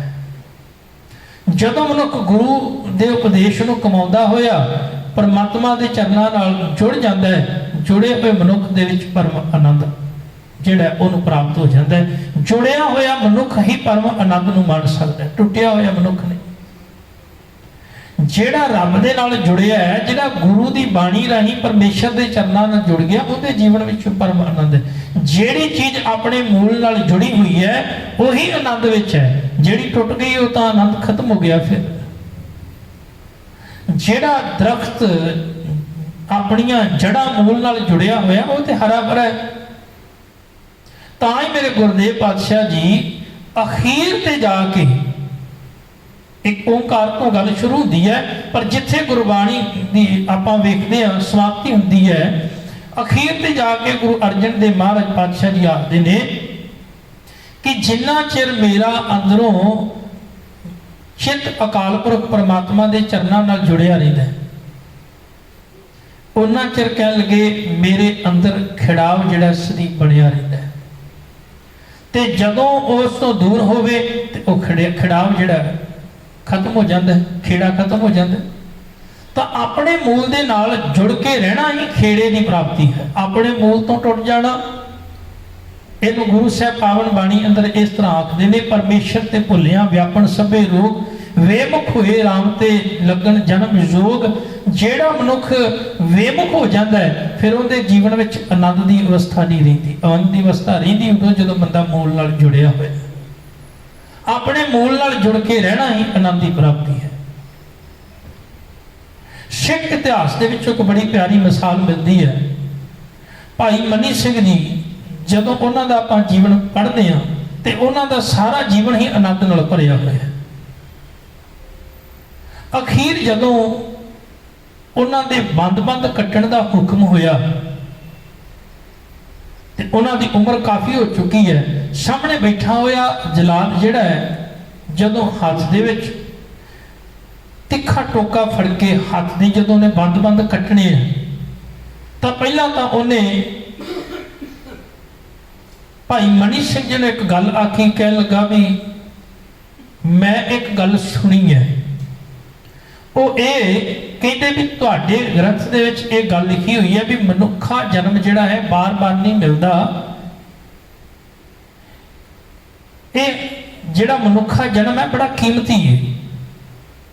जदों मनुख गुरु के उपदेश को कमाउंदा होया परमात्मा के चरणों नाल जुड़ जाता है, जुड़े हुए मनुख के विच परम आनंद जिहड़ा उन्हें प्राप्त हो जाता है। जुड़िया होया मनुख ही परम आनंद नूं मान सकता है, टुटिया होया मनुख नहीं। जिहड़ा रब दे नाल जुड़िया है, जिहड़ा गुरु की बाणी राही परमेश्वर के चरणों नाल जुड़ गया, उहदे जीवन विच परम आनंद है। जिहड़ी चीज अपने मूल नाल जुड़ी हुई है वही आनंद विच है, जिहड़ी टुट गई वो तो आनंद खत्म हो गया। फिर जिहड़ा दरख्त अपनिया जड़ा मूल नाल जुड़िया होया वो तो हरा भरा है। तां ही मेरे गुरुदेव पातशाह जी अखीर ते जाके एक ओंकार तो गल शुरू होती है, पर जिथे गुरबाणी दी आपां वेखदे हां समाप्ति होती है, अखीर ते जाके गुरु अर्जन देव महाराज पातशाह जी आखदे ने कि जिन्ना चिर मेरा अंदरों चित अकाल पुरख परमात्मा के चरणों नाल जुड़िया रहिंदा है, उन्ना चिर कह लगे मेरे अंदर खिड़ाव जिहड़ा सदी बनिया रहिंदा है। ते जदों उस तो दूर होवे ते वो खिड़ाव जिहड़ा खत्म हो जाता है, खेड़ा खत्म हो जाता है। तो अपने मूल के नाल जुड़ के रहना ही खेड़े की प्राप्ति है। अपने मूल तो टुट जाना, इन गुरु साहब पावन बाणी अंदर इस तरह आखते ने, परमेश्वर ते भुलिया व्यापन सभे रोग, वेमुख हुए राम ते लगन जन्म जोग। जेड़ा मनुख वेमुख हो जाता है फिर उनके जीवन में आनंद की अवस्था नहीं रही। आनंद की अवस्था रही उदों जो बंदा मूल नाल जुड़िया होया। अपने मूल नाल जुड़ के रहना ही आनंद की प्राप्ति है। सिख इतिहास के एक बड़ी प्यारी मिसाल मिलती है। भाई मनी सिंह जी जदों उन्हों का आप जीवन पढ़ते हैं तो उन्हों का सारा जीवन ही आनंद नाल भरिया हुआ है। अखीर जदों उन्होंने बंद कट्टण का हुक्म होया ते उन्होंने उम्र काफ़ी हो चुकी है। सामने बैठा होया जलाद जिहड़ा है जदों हाथ दे विच ਤਿੱਖਾ ਟੋਕਾ ਫੜ ਕੇ ਹੱਥ ਦੀ ਜਦੋਂ ਉਹਨੇ ਬੰਦ ਕੱਟਣੇ ਆ ਤਾਂ ਪਹਿਲਾਂ ਤਾਂ ਉਹਨੇ ਭਾਈ ਮਨੀ ਸਿੰਘ ਜੀ ਨੇ ਇੱਕ ਗੱਲ ਆਖੀ, ਕਹਿਣ ਲੱਗਾ ਵੀ ਮੈਂ ਇੱਕ ਗੱਲ ਸੁਣੀ ਹੈ, ਉਹ ਇਹ ਕਹਿੰਦੇ ਵੀ ਤੁਹਾਡੇ ਗ੍ਰੰਥ ਦੇ ਵਿੱਚ ਇਹ ਗੱਲ ਲਿਖੀ ਹੋਈ ਹੈ ਵੀ ਮਨੁੱਖਾ ਜਨਮ ਜਿਹੜਾ ਹੈ ਬਾਰ-ਬਾਰ ਨਹੀਂ ਮਿਲਦਾ, ਇਹ ਜਿਹੜਾ ਮਨੁੱਖਾ ਜਨਮ ਹੈ ਬੜਾ ਕੀਮਤੀ ਹੈ,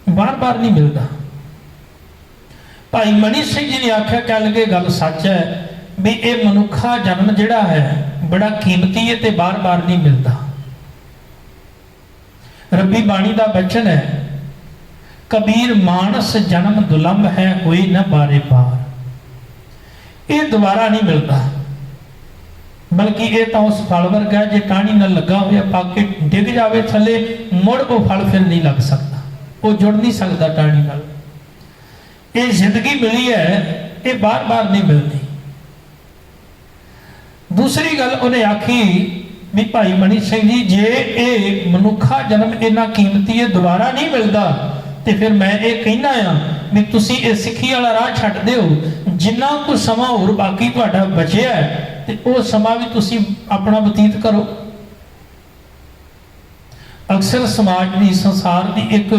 ਬਾਰ-ਬਾਰ ਨਹੀਂ ਮਿਲਦਾ। ਭਾਈ ਮਨੀ ਸਿੰਘ ਜੀ ਨੇ ਆਖਿਆ, ਕਹਿ ਲਗੇ ਗੱਲ ਸੱਚ ਹੈ ਵੀ ਇਹ ਮਨੁੱਖਾ ਜਨਮ ਜਿਹੜਾ ਹੈ ਬੜਾ ਕੀਮਤੀ ਹੈ ਤੇ ਬਾਰ-ਬਾਰ ਨਹੀਂ ਮਿਲਦਾ। ਰੱਬੀ ਬਾਣੀ ਦਾ ਬਚਨ ਹੈ, ਕਬੀਰ ਮਾਨਸ ਜਨਮ ਦੁਲੰਭ ਹੈ ਹੋਈ ਨਾ ਬਾਰੇ ਬਾਰ, ਇਹ ਦੁਬਾਰਾ ਨਹੀਂ ਮਿਲਦਾ, ਬਲਕਿ ਇਹ ਤਾਂ ਉਸ ਫਲ ਵਰਗਾ ਜੇ ਟਾਹਣੀ ਨਾਲ ਲੱਗਾ ਹੋਇਆ ਪੱਕ ਕੇ ਡਿੱਗ ਜਾਵੇ ਥੱਲੇ, ਮੁੜ ਉਹ ਫਲ ਫਿਰ ਨਹੀਂ ਲੱਗ ਸਕਦਾ, ਉਹ ਜੁੜ ਨਹੀਂ ਸਕਦਾ ਟਾਹਣੀ ਨਾਲ। ਇਹ ਜ਼ਿੰਦਗੀ ਮਿਲੀ ਹੈ, ਇਹ ਬਾਰ-ਬਾਰ ਨਹੀਂ ਮਿਲਦੀ। ਦੂਸਰੀ ਗੱਲ ਉਹਨੇ ਆਖੀ ਵੀ ਭਾਈ ਮਨੀ ਸਿੰਘ ਜੀ, ਜੇ ਇਹ ਮਨੁੱਖਾ ਜਨਮ ਇੰਨਾ ਕੀਮਤੀ ਹੈ, ਦੁਬਾਰਾ ਨਹੀਂ ਮਿਲਦਾ, ਤੇ ਫਿਰ ਮੈਂ ਇਹ ਕਹਿਣਾ ਆ ਵੀ ਤੁਸੀਂ ਇਹ ਸਿੱਖੀ ਵਾਲਾ ਰਾਹ ਛੱਡ ਦਿਓ, ਜਿੰਨਾ ਕੁ ਸਮਾਂ ਹੋਰ ਬਾਕੀ ਤੁਹਾਡਾ ਬਚਿਆ ਹੈ ਤੇ ਉਹ ਸਮਾਂ ਵੀ ਤੁਸੀਂ ਆਪਣਾ ਬਤੀਤ ਕਰੋ। ਅਕਸਰ ਸਮਾਜ ਦੀ, ਸੰਸਾਰ ਦੀ ਇੱਕ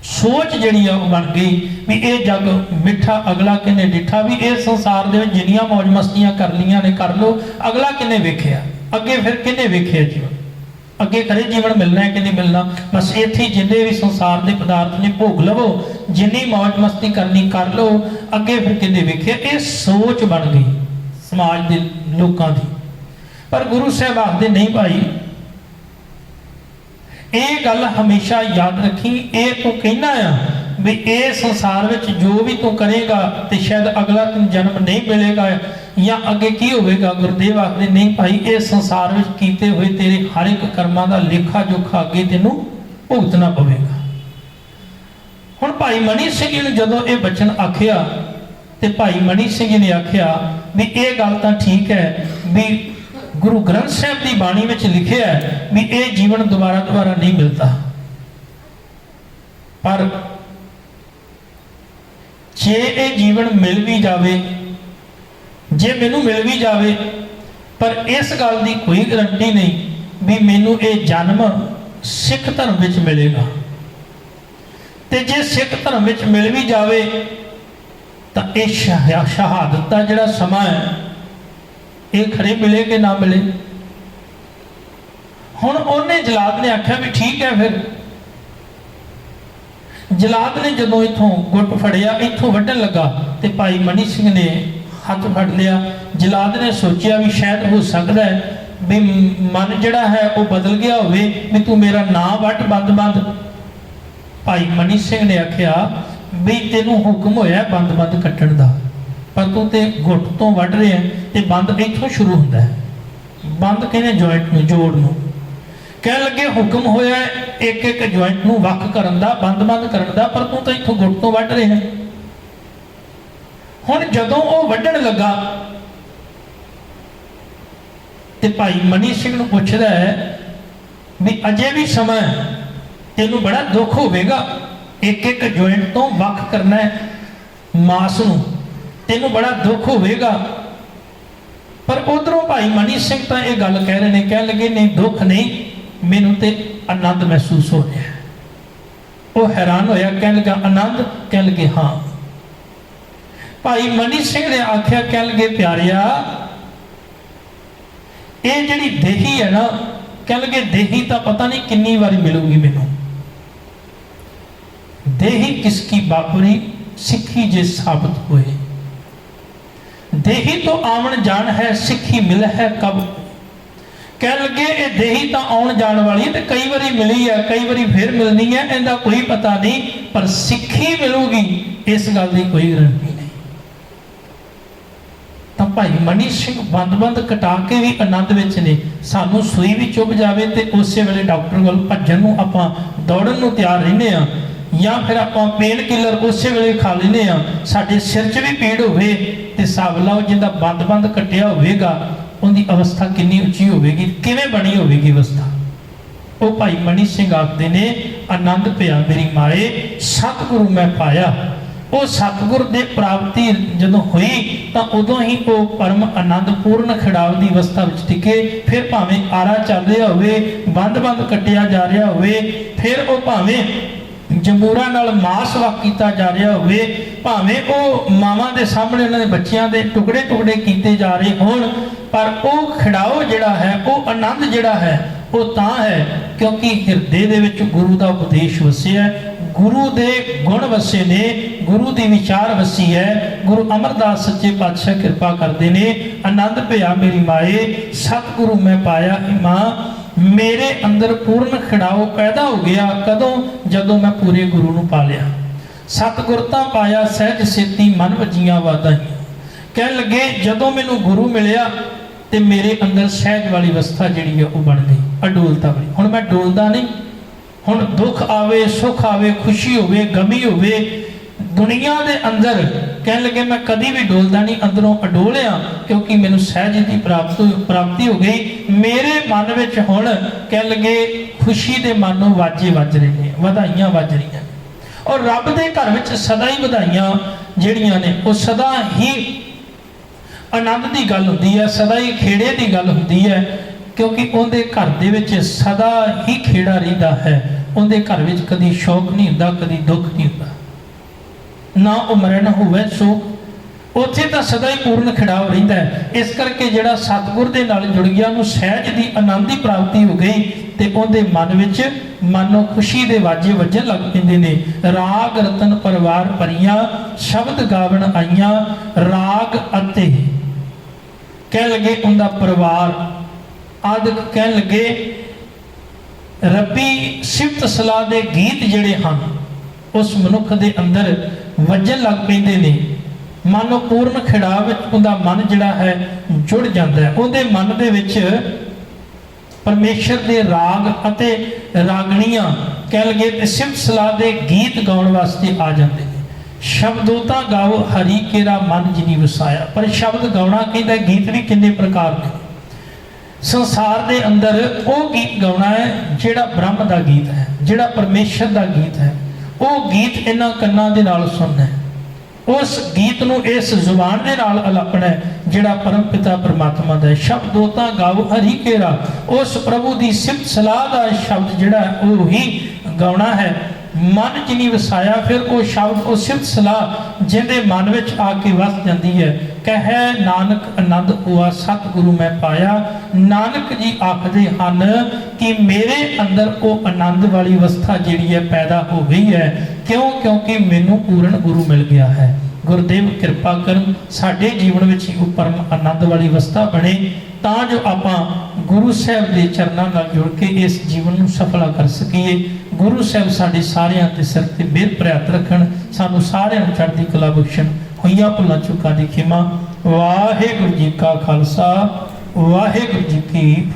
ਸੋਚ ਜਿਹੜੀ ਆ ਉਹ ਬਣ ਗਈ ਵੀ ਇਹ ਜੱਗ ਮਿੱਠਾ ਅਗਲਾ ਕਿਨੇ ਡਿੱਠਾ, ਵੀ ਇਹ ਸੰਸਾਰ ਦੇ ਵਿੱਚ ਜਿੰਨੀਆਂ ਮੌਜ ਮਸਤੀਆਂ ਕਰ ਲੀਆਂ ਨੇ ਕਰ ਲੋ, ਅਗਲਾ ਕਿਨੇ ਵੇਖਿਆ, ਅੱਗੇ ਫਿਰ ਕਿਨੇ ਵੇਖਿਆ ਜੀਵਨ, ਅੱਗੇ ਕਦੇ ਜੀਵਨ ਮਿਲਣਾ ਹੈ ਕਿ ਨਹੀਂ ਮਿਲਣਾ, ਬਸ ਇੱਥੇ ਜਿੰਨੇ ਵੀ ਸੰਸਾਰ ਦੇ ਪਦਾਰਥ ਨੇ ਭੋਗ ਲਵੋ, ਜਿੰਨੀ ਮੌਜ ਮਸਤੀ ਕਰਨੀ ਕਰ ਲੋ, ਅੱਗੇ ਫਿਰ ਕਿਨੇ ਵੇਖਿਆ। ਇਹ ਸੋਚ ਬਣ ਗਈ ਸਮਾਜ ਦੇ ਲੋਕਾਂ ਦੀ। ਪਰ ਗੁਰੂ ਸਾਹਿਬ ਆਖਦੇ ਨਹੀਂ ਭਾਈ, ਇਹ ਗੱਲ ਹਮੇਸ਼ਾ ਯਾਦ ਰੱਖੀ, ਇਹ ਤੂੰ ਕਹਿਣਾ ਆ ਵੀ ਇਹ ਸੰਸਾਰ ਵਿੱਚ ਜੋ ਵੀ ਤੂੰ ਕਰੇਗਾ ਤੇ ਸ਼ਾਇਦ ਅਗਲਾ ਤੈਨੂੰ ਜਨਮ ਨਹੀਂ ਮਿਲੇਗਾ ਜਾਂ ਅੱਗੇ ਕੀ ਹੋਵੇਗਾ। ਗੁਰਦੇਵ ਆਖਦੇ ਨਹੀਂ ਭਾਈ, ਇਹ ਸੰਸਾਰ ਵਿੱਚ ਕੀਤੇ ਹੋਏ ਤੇਰੇ ਹਰ ਇੱਕ ਕਰਮਾਂ ਦਾ ਲੇਖਾ ਜੋਖਾ ਅੱਗੇ ਤੈਨੂੰ ਭੁਗਤਣਾ ਪਵੇਗਾ। ਹੁਣ ਭਾਈ ਮਨੀ ਸਿੰਘ ਜੀ ਨੂੰ ਜਦੋਂ ਇਹ ਬਚਨ ਆਖਿਆ ਤੇ ਭਾਈ ਮਨੀ ਸਿੰਘ ਜੀ ਨੇ ਆਖਿਆ ਵੀ ਇਹ ਗੱਲ ਤਾਂ ਠੀਕ ਹੈ ਵੀ ਗੁਰੂ ਗ੍ਰੰਥ ਸਾਹਿਬ ਦੀ ਬਾਣੀ ਵਿੱਚ ਲਿਖਿਆ ਹੈ ਵੀ ਇਹ ਜੀਵਨ ਦੁਬਾਰਾ ਨਹੀਂ ਮਿਲਦਾ, ਪਰ ਜੇ ਇਹ ਜੀਵਨ ਮਿਲ ਵੀ ਜਾਵੇ, ਜੇ ਮੈਨੂੰ ਮਿਲ ਵੀ ਜਾਵੇ, ਪਰ ਇਸ ਗੱਲ ਦੀ ਕੋਈ ਗਰੰਟੀ ਨਹੀਂ ਵੀ ਮੈਨੂੰ ਇਹ ਜਨਮ ਸਿੱਖ ਧਰਮ ਵਿੱਚ ਮਿਲੇਗਾ, ਤੇ ਜੇ ਸਿੱਖ ਧਰਮ ਵਿੱਚ ਮਿਲ ਵੀ ਜਾਵੇ ਤਾਂ ਇਹ ਸ਼ਹਾਦਤ ਦਾ ਜਿਹੜਾ ਸਮਾਂ ਹੈ ਇਹ ਖਰੇ ਮਿਲੇ ਕਿ ਨਾ ਮਿਲੇ। ਹੁਣ ਉਹਨੇ ਜਲਾਦ ਨੇ ਆਖਿਆ ਵੀ ਠੀਕ ਹੈ। ਫਿਰ ਜਲਾਦ ਨੇ ਜਦੋਂ ਇਥੋਂ ਗੁੱਟ ਫੜਿਆ, ਇਥੋਂ ਵੱਢਣ ਲੱਗਾ ਤੇ ਭਾਈ ਮਨੀ ਸਿੰਘ ਨੇ ਹੱਥ ਫੜ ਲਿਆ। ਜਲਾਦ ਨੇ ਸੋਚਿਆ ਵੀ ਸ਼ਾਇਦ ਹੋ ਸਕਦਾ ਹੈ ਵੀ ਮਨ ਜਿਹੜਾ ਹੈ ਉਹ ਬਦਲ ਗਿਆ ਹੋਵੇ, ਵੀ ਤੂੰ ਮੇਰਾ ਨਾਂ ਵੱਢ ਬੰਦ। ਭਾਈ ਮਨੀ ਸਿੰਘ ਨੇ ਆਖਿਆ ਵੀ ਤੈਨੂੰ ਹੁਕਮ ਹੋਇਆ ਬੰਦ ਕੱਟਣ ਦਾ, ਪਰ ਤੂੰ ਤੇ ਗੁੱਟ ਤੋਂ ਵੱਢ ਰਿਹਾ ਤੇ ਬੰਦ ਇੱਥੋਂ ਸ਼ੁਰੂ ਹੁੰਦਾ ਹੈ। ਬੰਦ ਕਹਿੰਦੇ ਜੁਆਇੰਟ ਨੂੰ, ਜੋੜ ਨੂੰ। ਕਹਿਣ ਲੱਗੇ ਹੁਕਮ ਹੋਇਆ ਇੱਕ ਜੁਆਇੰਟ ਨੂੰ ਵੱਖ ਕਰਨ ਦਾ, ਬੰਦ ਕਰਨ ਦਾ, ਪਰ ਤੂੰ ਤਾਂ ਇੱਥੋਂ ਗੁੱਟ ਤੋਂ ਵੱਢ ਰਿਹਾ। ਹੁਣ ਜਦੋਂ ਉਹ ਵੱਢਣ ਲੱਗਾ ਤੇ ਭਾਈ ਮਨੀ ਸਿੰਘ ਨੂੰ ਪੁੱਛਦਾ ਹੈ ਵੀ ਅਜੇ ਵੀ ਸਮਾਂ ਤੈਨੂੰ ਬੜਾ ਦੁੱਖ ਹੋਵੇਗਾ, ਇੱਕ ਜੁਆਇੰਟ ਤੋਂ ਵੱਖ ਕਰਨਾ ਹੈ ਮਾਸ ਨੂੰ, ਤੈਨੂੰ ਬੜਾ ਦੁੱਖ ਹੋਵੇਗਾ। ਪਰ ਉਧਰੋਂ ਭਾਈ ਮਨੀ ਸਿੰਘ ਤਾਂ ਇਹ ਗੱਲ ਕਹਿ ਰਹੇ ਨੇ, ਕਹਿਣ ਲੱਗੇ ਨਹੀਂ ਦੁੱਖ ਨਹੀਂ, ਮੈਨੂੰ ਤੇ ਆਨੰਦ ਮਹਿਸੂਸ ਹੋ ਰਿਹਾ। ਉਹ ਹੈਰਾਨ ਹੋਇਆ, ਕਹਿਣ ਲੱਗਾ ਆਨੰਦ? ਕਹਿਣ ਲੱਗੇ ਹਾਂ। ਭਾਈ ਮਨੀ ਸਿੰਘ ਨੇ ਆਖਿਆ, ਕਹਿਣ ਲੱਗੇ ਪਿਆਰਿਆ ਇਹ ਜਿਹੜੀ ਦੇਹੀ ਹੈ ਨਾ, ਕਹਿਣ ਲੱਗੇ ਦੇਹੀ ਤਾਂ ਪਤਾ ਨਹੀਂ ਕਿੰਨੀ ਵਾਰੀ ਮਿਲੂਗੀ ਮੈਨੂੰ। ਦੇਹੀ ਕਿਸकी बाबरी सिखी जे साबित होए, देही तो आवन जान है सिखी मिल है कब। कह लगे ये देही तो आउन जान वाली है, कई बारी मिली है, कई बारी फिर मिलनी है, इनका कोई पता नहीं, पर सिखी मिलूगी इस गल की कोई गारंटी नहीं। तो भाई मनी सिंह बंद कटा के भी आनंद विच ने। सानू सूई भी चुभ जाए तो उस वेले डॉक्टर कोल भज्जण नूं आपां दौड़न नूं तैयार रहने आ, या फिर आप पेन किलर उस वेले खा लेने आ। साडे सिर च भी पीड़ होवे ते सब लाओ जिंदा बंद कटिया होवेगा, उनकी अवस्था कितनी उच्ची होगी, किवें बनी होगी अवस्था। वो भाई मनी सिंह आखते ने आनंद पिया मेरी माए सतगुरु मैं पाया। ਉਹ ਸਤਿਗੁਰ ਦੇ ਪ੍ਰਾਪਤੀ ਜਦੋਂ ਹੋਈ ਤਾਂ ਉਦੋਂ ਹੀ ਉਹ ਪਰਮ ਆਨੰਦ ਪੂਰਨ ਖਿੜਾਵ ਦੀ ਅਵਸਥਾ ਵਿੱਚ ਟਿਕੇ। ਫਿਰ ਭਾਵੇਂ ਆਰਾ ਚੱਲ ਰਿਹਾ ਹੋਵੇ, ਬੰਦ ਕੱਟਿਆ ਜਾ ਰਿਹਾ ਹੋਵੇ, ਫਿਰ ਉਹ ਭਾਵੇਂ ਜੰਬੂਰਾ ਨਾਲ ਮਾਸ ਵਕ ਕੀਤਾ ਜਾ ਰਿਹਾ ਹੋਵੇ, ਭਾਵੇਂ ਉਹ ਮਾਵਾਂ ਦੇ ਸਾਹਮਣੇ ਉਹਨਾਂ ਦੇ ਬੱਚਿਆਂ ਦੇ ਟੁਕੜੇ ਕੀਤੇ ਜਾ ਰਹੇ ਹੋਣ, ਪਰ ਉਹ ਖਿੜਾਓ ਜਿਹੜਾ ਹੈ, ਉਹ ਆਨੰਦ ਜਿਹੜਾ ਹੈ ਉਹ ਤਾਂ ਹੈ ਕਿਉਂਕਿ ਹਿਰਦੇ ਦੇ ਵਿੱਚ ਗੁਰੂ ਦਾ ਉਪਦੇਸ਼ ਵਸਿਆ, ਗੁਰੂ ਦੇ ਗੁਣ ਵਸੇ ਨੇ, ਗੁਰੂ ਦੀ ਵਿਚਾਰ ਵਸੀ ਹੈ। ਗੁਰੂ ਅਮਰਦਾਸ ਸੱਚੇ ਪਾਤਸ਼ਾਹ ਕਿਰਪਾ ਕਰਦੇ ਨੇ। ਆਨੰਦ ਭਇਆ ਮੇਰੀ ਮਾਏ ਸਤਿਗੁਰੂ ਮੈਂ ਪਾਇਆ। ਮਾਂ ਮੇਰੇ ਅੰਦਰ ਪੂਰਨ ਖਿੜਾਓ ਪੈਦਾ ਹੋ ਗਿਆ। ਕਦੋਂ? ਜਦੋਂ ਮੈਂ ਪੂਰੇ ਗੁਰੂ ਨੂੰ ਪਾ ਲਿਆ। ਸਤਿਗੁਰ ਤਾਂ ਪਾਇਆ ਸਹਿਜ ਸੇਤੀ ਮਨ ਵਜੀਆਂ ਵਾਧਾਈਆਂ। ਕਹਿਣ ਲੱਗੇ ਜਦੋਂ ਮੈਨੂੰ ਗੁਰੂ ਮਿਲਿਆ ਤੇ ਮੇਰੇ ਅੰਦਰ ਸਹਿਜ ਵਾਲੀ ਅਵਸਥਾ ਜਿਹੜੀ ਹੈ ਉਹ ਬਣ ਗਈ, ਅਡੋਲਤਾ ਬਣੀ। ਹੁਣ ਮੈਂ ਡੋਲਦਾ ਨਹੀਂ। ਹੁਣ ਦੁੱਖ ਆਵੇ, ਸੁੱਖ ਆਵੇ, ਖੁਸ਼ੀ ਹੋਵੇ, ਗਮੀ ਹੋਵੇ, ਦੁਨੀਆ ਦੇ ਅੰਦਰ ਕਹਿਣ ਲੱਗੇ ਮੈਂ ਕਦੀ ਵੀ ਡੋਲਦਾ ਨਹੀਂ, ਅੰਦਰੋਂ ਅਡੋਲਿਆ ਕਿਉਂਕਿ ਮੈਨੂੰ ਸਹਿਜ ਦੀ ਪ੍ਰਾਪਤੀ ਹੋ ਗਈ। ਮੇਰੇ ਮਨ ਵਿੱਚ ਹੁਣ ਕਹਿਣ ਲੱਗੇ ਖੁਸ਼ੀ ਦੇ ਮਨ ਨੂੰ ਵਾਜੇ ਵੱਜ ਰਹੇ ਨੇ, ਵਧਾਈਆਂ ਵੱਜ ਰਹੀਆਂ। ਔਰ ਰੱਬ ਦੇ ਘਰ ਵਿੱਚ ਸਦਾ ਹੀ ਵਧਾਈਆਂ ਜਿਹੜੀਆਂ ਨੇ ਉਹ ਸਦਾ ਹੀ ਆਨੰਦ ਦੀ ਗੱਲ ਹੁੰਦੀ ਹੈ, ਸਦਾ ਹੀ ਖੇੜੇ ਦੀ ਗੱਲ ਹੁੰਦੀ ਹੈ ਕਿਉਂਕਿ ਉਹਦੇ ਘਰ ਦੇ ਵਿੱਚ ਸਦਾ ਹੀ ਖੇੜਾ ਰਹਿੰਦਾ ਹੈ। ਉਹਦੇ ਘਰ ਵਿੱਚ ਕਦੀ ਸ਼ੌਕ ਨਹੀਂ ਹੁੰਦਾ, ਕਦੀ ਦੁੱਖ ਨਹੀਂ ਹੁੰਦਾ, ਨਾ ਉਹ ਮਰਨ ਹੋਵੇ ਸ਼ੋਕ। ਉੱਥੇ ਤਾਂ ਸਦਾ ਹੀ ਪੂਰਨ ਖਿੜਾਵ ਰਹਿੰਦਾ ਹੈ। ਇਸ ਕਰਕੇ ਜਿਹੜਾ ਸਤਿਗੁਰ ਦੇ ਨਾਲ ਜੁੜ ਗਿਆ ਉਹਨੂੰ ਸਹਿਜ ਦੀ ਆਨੰਦ ਦੀ ਪ੍ਰਾਪਤੀ ਹੋ ਗਈ ਤੇ ਉਹਦੇ ਮਨ ਵਿੱਚ ਮਨੋਂ ਖੁਸ਼ੀ ਦੇ ਵਾਜੇ ਵੱਜਣ ਲੱਗ ਪੈਂਦੇ ਨੇ। ਰਾਗ ਰਤਨ ਪਰਿਵਾਰ ਭਰੀਆਂ ਸ਼ਬਦ ਗਾਵਣ ਆਈਆਂ। ਰਾਗ ਅਤੇ ਕਹਿ ਲਗੇ ਉਹਦਾ ਪਰਿਵਾਰ ਆਦਿਕ ਕਹਿਣ ਲੱਗੇ ਰੱਬੀ ਸਿਫਤ ਸਲਾਹ ਦੇ ਗੀਤ ਜਿਹੜੇ ਹਨ ਉਸ ਮਨੁੱਖ ਦੇ ਅੰਦਰ ਵੱਜਣ ਲੱਗ ਪੈਂਦੇ ਨੇ। ਮਨੋਂ ਪੂਰਨ ਖਿੜਾਵ ਵਿੱਚ ਉਹਦਾ ਮਨ ਜਿਹੜਾ ਹੈ ਜੁੜ ਜਾਂਦਾ ਹੈ। ਉਹਦੇ ਮਨ ਦੇ ਵਿੱਚ ਪਰਮੇਸ਼ਰ ਦੇ ਰਾਗ ਅਤੇ ਰਾਗਣੀਆਂ ਕਹਿ ਲਗੇ ਤੇ ਸਿਫਤ ਸਲਾਹ ਦੇ ਗੀਤ ਗਾਉਣ ਵਾਸਤੇ ਆ ਜਾਂਦੇ ਨੇ। ਸ਼ਬਦੋ ਤਾਂ ਗਾਓ ਹਰੀ ਕੇਰਾ ਮਨ ਜਿਨੀ ਵਸਾਇਆ। ਪਰ ਸ਼ਬਦ ਗਾਉਣਾ ਕਹਿੰਦਾ ਗੀਤ ਵੀ ਕਿੰਨੇ ਪ੍ਰਕਾਰ ਦੇ। ਸੰਸਾਰ ਦੇ ਅੰਦਰ ਉਹ ਗੀਤ ਗਾਉਣਾ ਹੈ ਜਿਹੜਾ ਬ੍ਰਹਮ ਦਾ ਗੀਤ ਹੈ, ਜਿਹੜਾ ਪਰਮੇਸ਼ਰ ਦਾ ਗੀਤ ਹੈ। ਉਹ ਗੀਤ ਇਹਨਾਂ ਕੰਨਾਂ ਦੇ ਨਾਲ ਸੁਣਨਾ ਹੈ। ਉਸ ਗੀਤ ਨੂੰ ਇਸ ਜ਼ੁਬਾਨ ਦੇ ਨਾਲ ਅਲਾਪਣਾ ਹੈ ਜਿਹੜਾ ਪਰਮ ਪਿਤਾ ਪਰਮਾਤਮਾ ਦਾ ਹੈ। ਸ਼ਬਦੋ ਤਾਂ ਗਾਓ ਹਰੀ ਕੇਰਾ, ਉਸ ਪ੍ਰਭੂ ਦੀ ਸਿਫਤ ਸਲਾਹ ਦਾ ਸ਼ਬਦ ਜਿਹੜਾ ਉਹ ਹੀ ਗਾਉਣਾ ਹੈ। ਮਨ ਜਿਨੀ ਵਸਾਇਆ, ਫਿਰ ਉਹ ਸ਼ਬਦ ਉਹ ਸਿਫਤ ਸਲਾਹ ਜਿਹਦੇ ਮਨ ਵਿੱਚ ਆ ਕੇ ਵਸ ਜਾਂਦੀ ਹੈ। ਕਹੈ ਨਾਨਕ ਆਨੰਦ ਹੋਆ ਸਤਿਗੁਰੂ ਮੈਂ ਪਾਇਆ। ਨਾਨਕ ਜੀ ਆਖਦੇ ਹਨ ਕਿ ਮੇਰੇ ਅੰਦਰ ਉਹ ਆਨੰਦ ਵਾਲੀ ਅਵਸਥਾ ਜਿਹੜੀ ਹੈ ਪੈਦਾ ਹੋ ਗਈ ਹੈ। ਕਿਉਂ? ਕਿਉਂਕਿ ਮੈਨੂੰ ਪੂਰਨ ਗੁਰੂ ਮਿਲ ਗਿਆ ਹੈ। ਗੁਰਦੇਵ ਕਿਰਪਾ ਕਰਨ ਸਾਡੇ ਜੀਵਨ ਵਿੱਚ ਉਹ ਪਰਮ ਆਨੰਦ ਵਾਲੀ ਅਵਸਥਾ ਬਣੇ ਤਾਂ ਜੋ ਆਪਾਂ ਗੁਰੂ ਸਾਹਿਬ ਦੇ ਚਰਨਾਂ ਨਾਲ ਜੁੜ ਕੇ ਇਸ ਜੀਵਨ ਨੂੰ ਸਫਲਾ ਕਰ ਸਕੀਏ। ਗੁਰੂ ਸਾਹਿਬ ਸਾਡੇ ਸਾਰਿਆਂ ਦੇ ਸਿਰ ਤੇ ਮਿਹਰ ਭਰਿਆ ਹੱਥ ਰੱਖਣ, ਸਾਨੂੰ ਸਾਰਿਆਂ ਨੂੰ ਚੜ੍ਹਦੀ ਕਲਾ ਬਖਸ਼ਣ। ਹੋਈਆਂ ਭੁੱਲਾਂ ਚੁੱਕਾਂ ਦੀ ਖਿਮਾ। ਵਾਹਿਗੁਰੂ ਜੀ ਕਾ ਖਾਲਸਾ, ਵਾਹਿਗੁਰੂ ਜੀ ਕੀ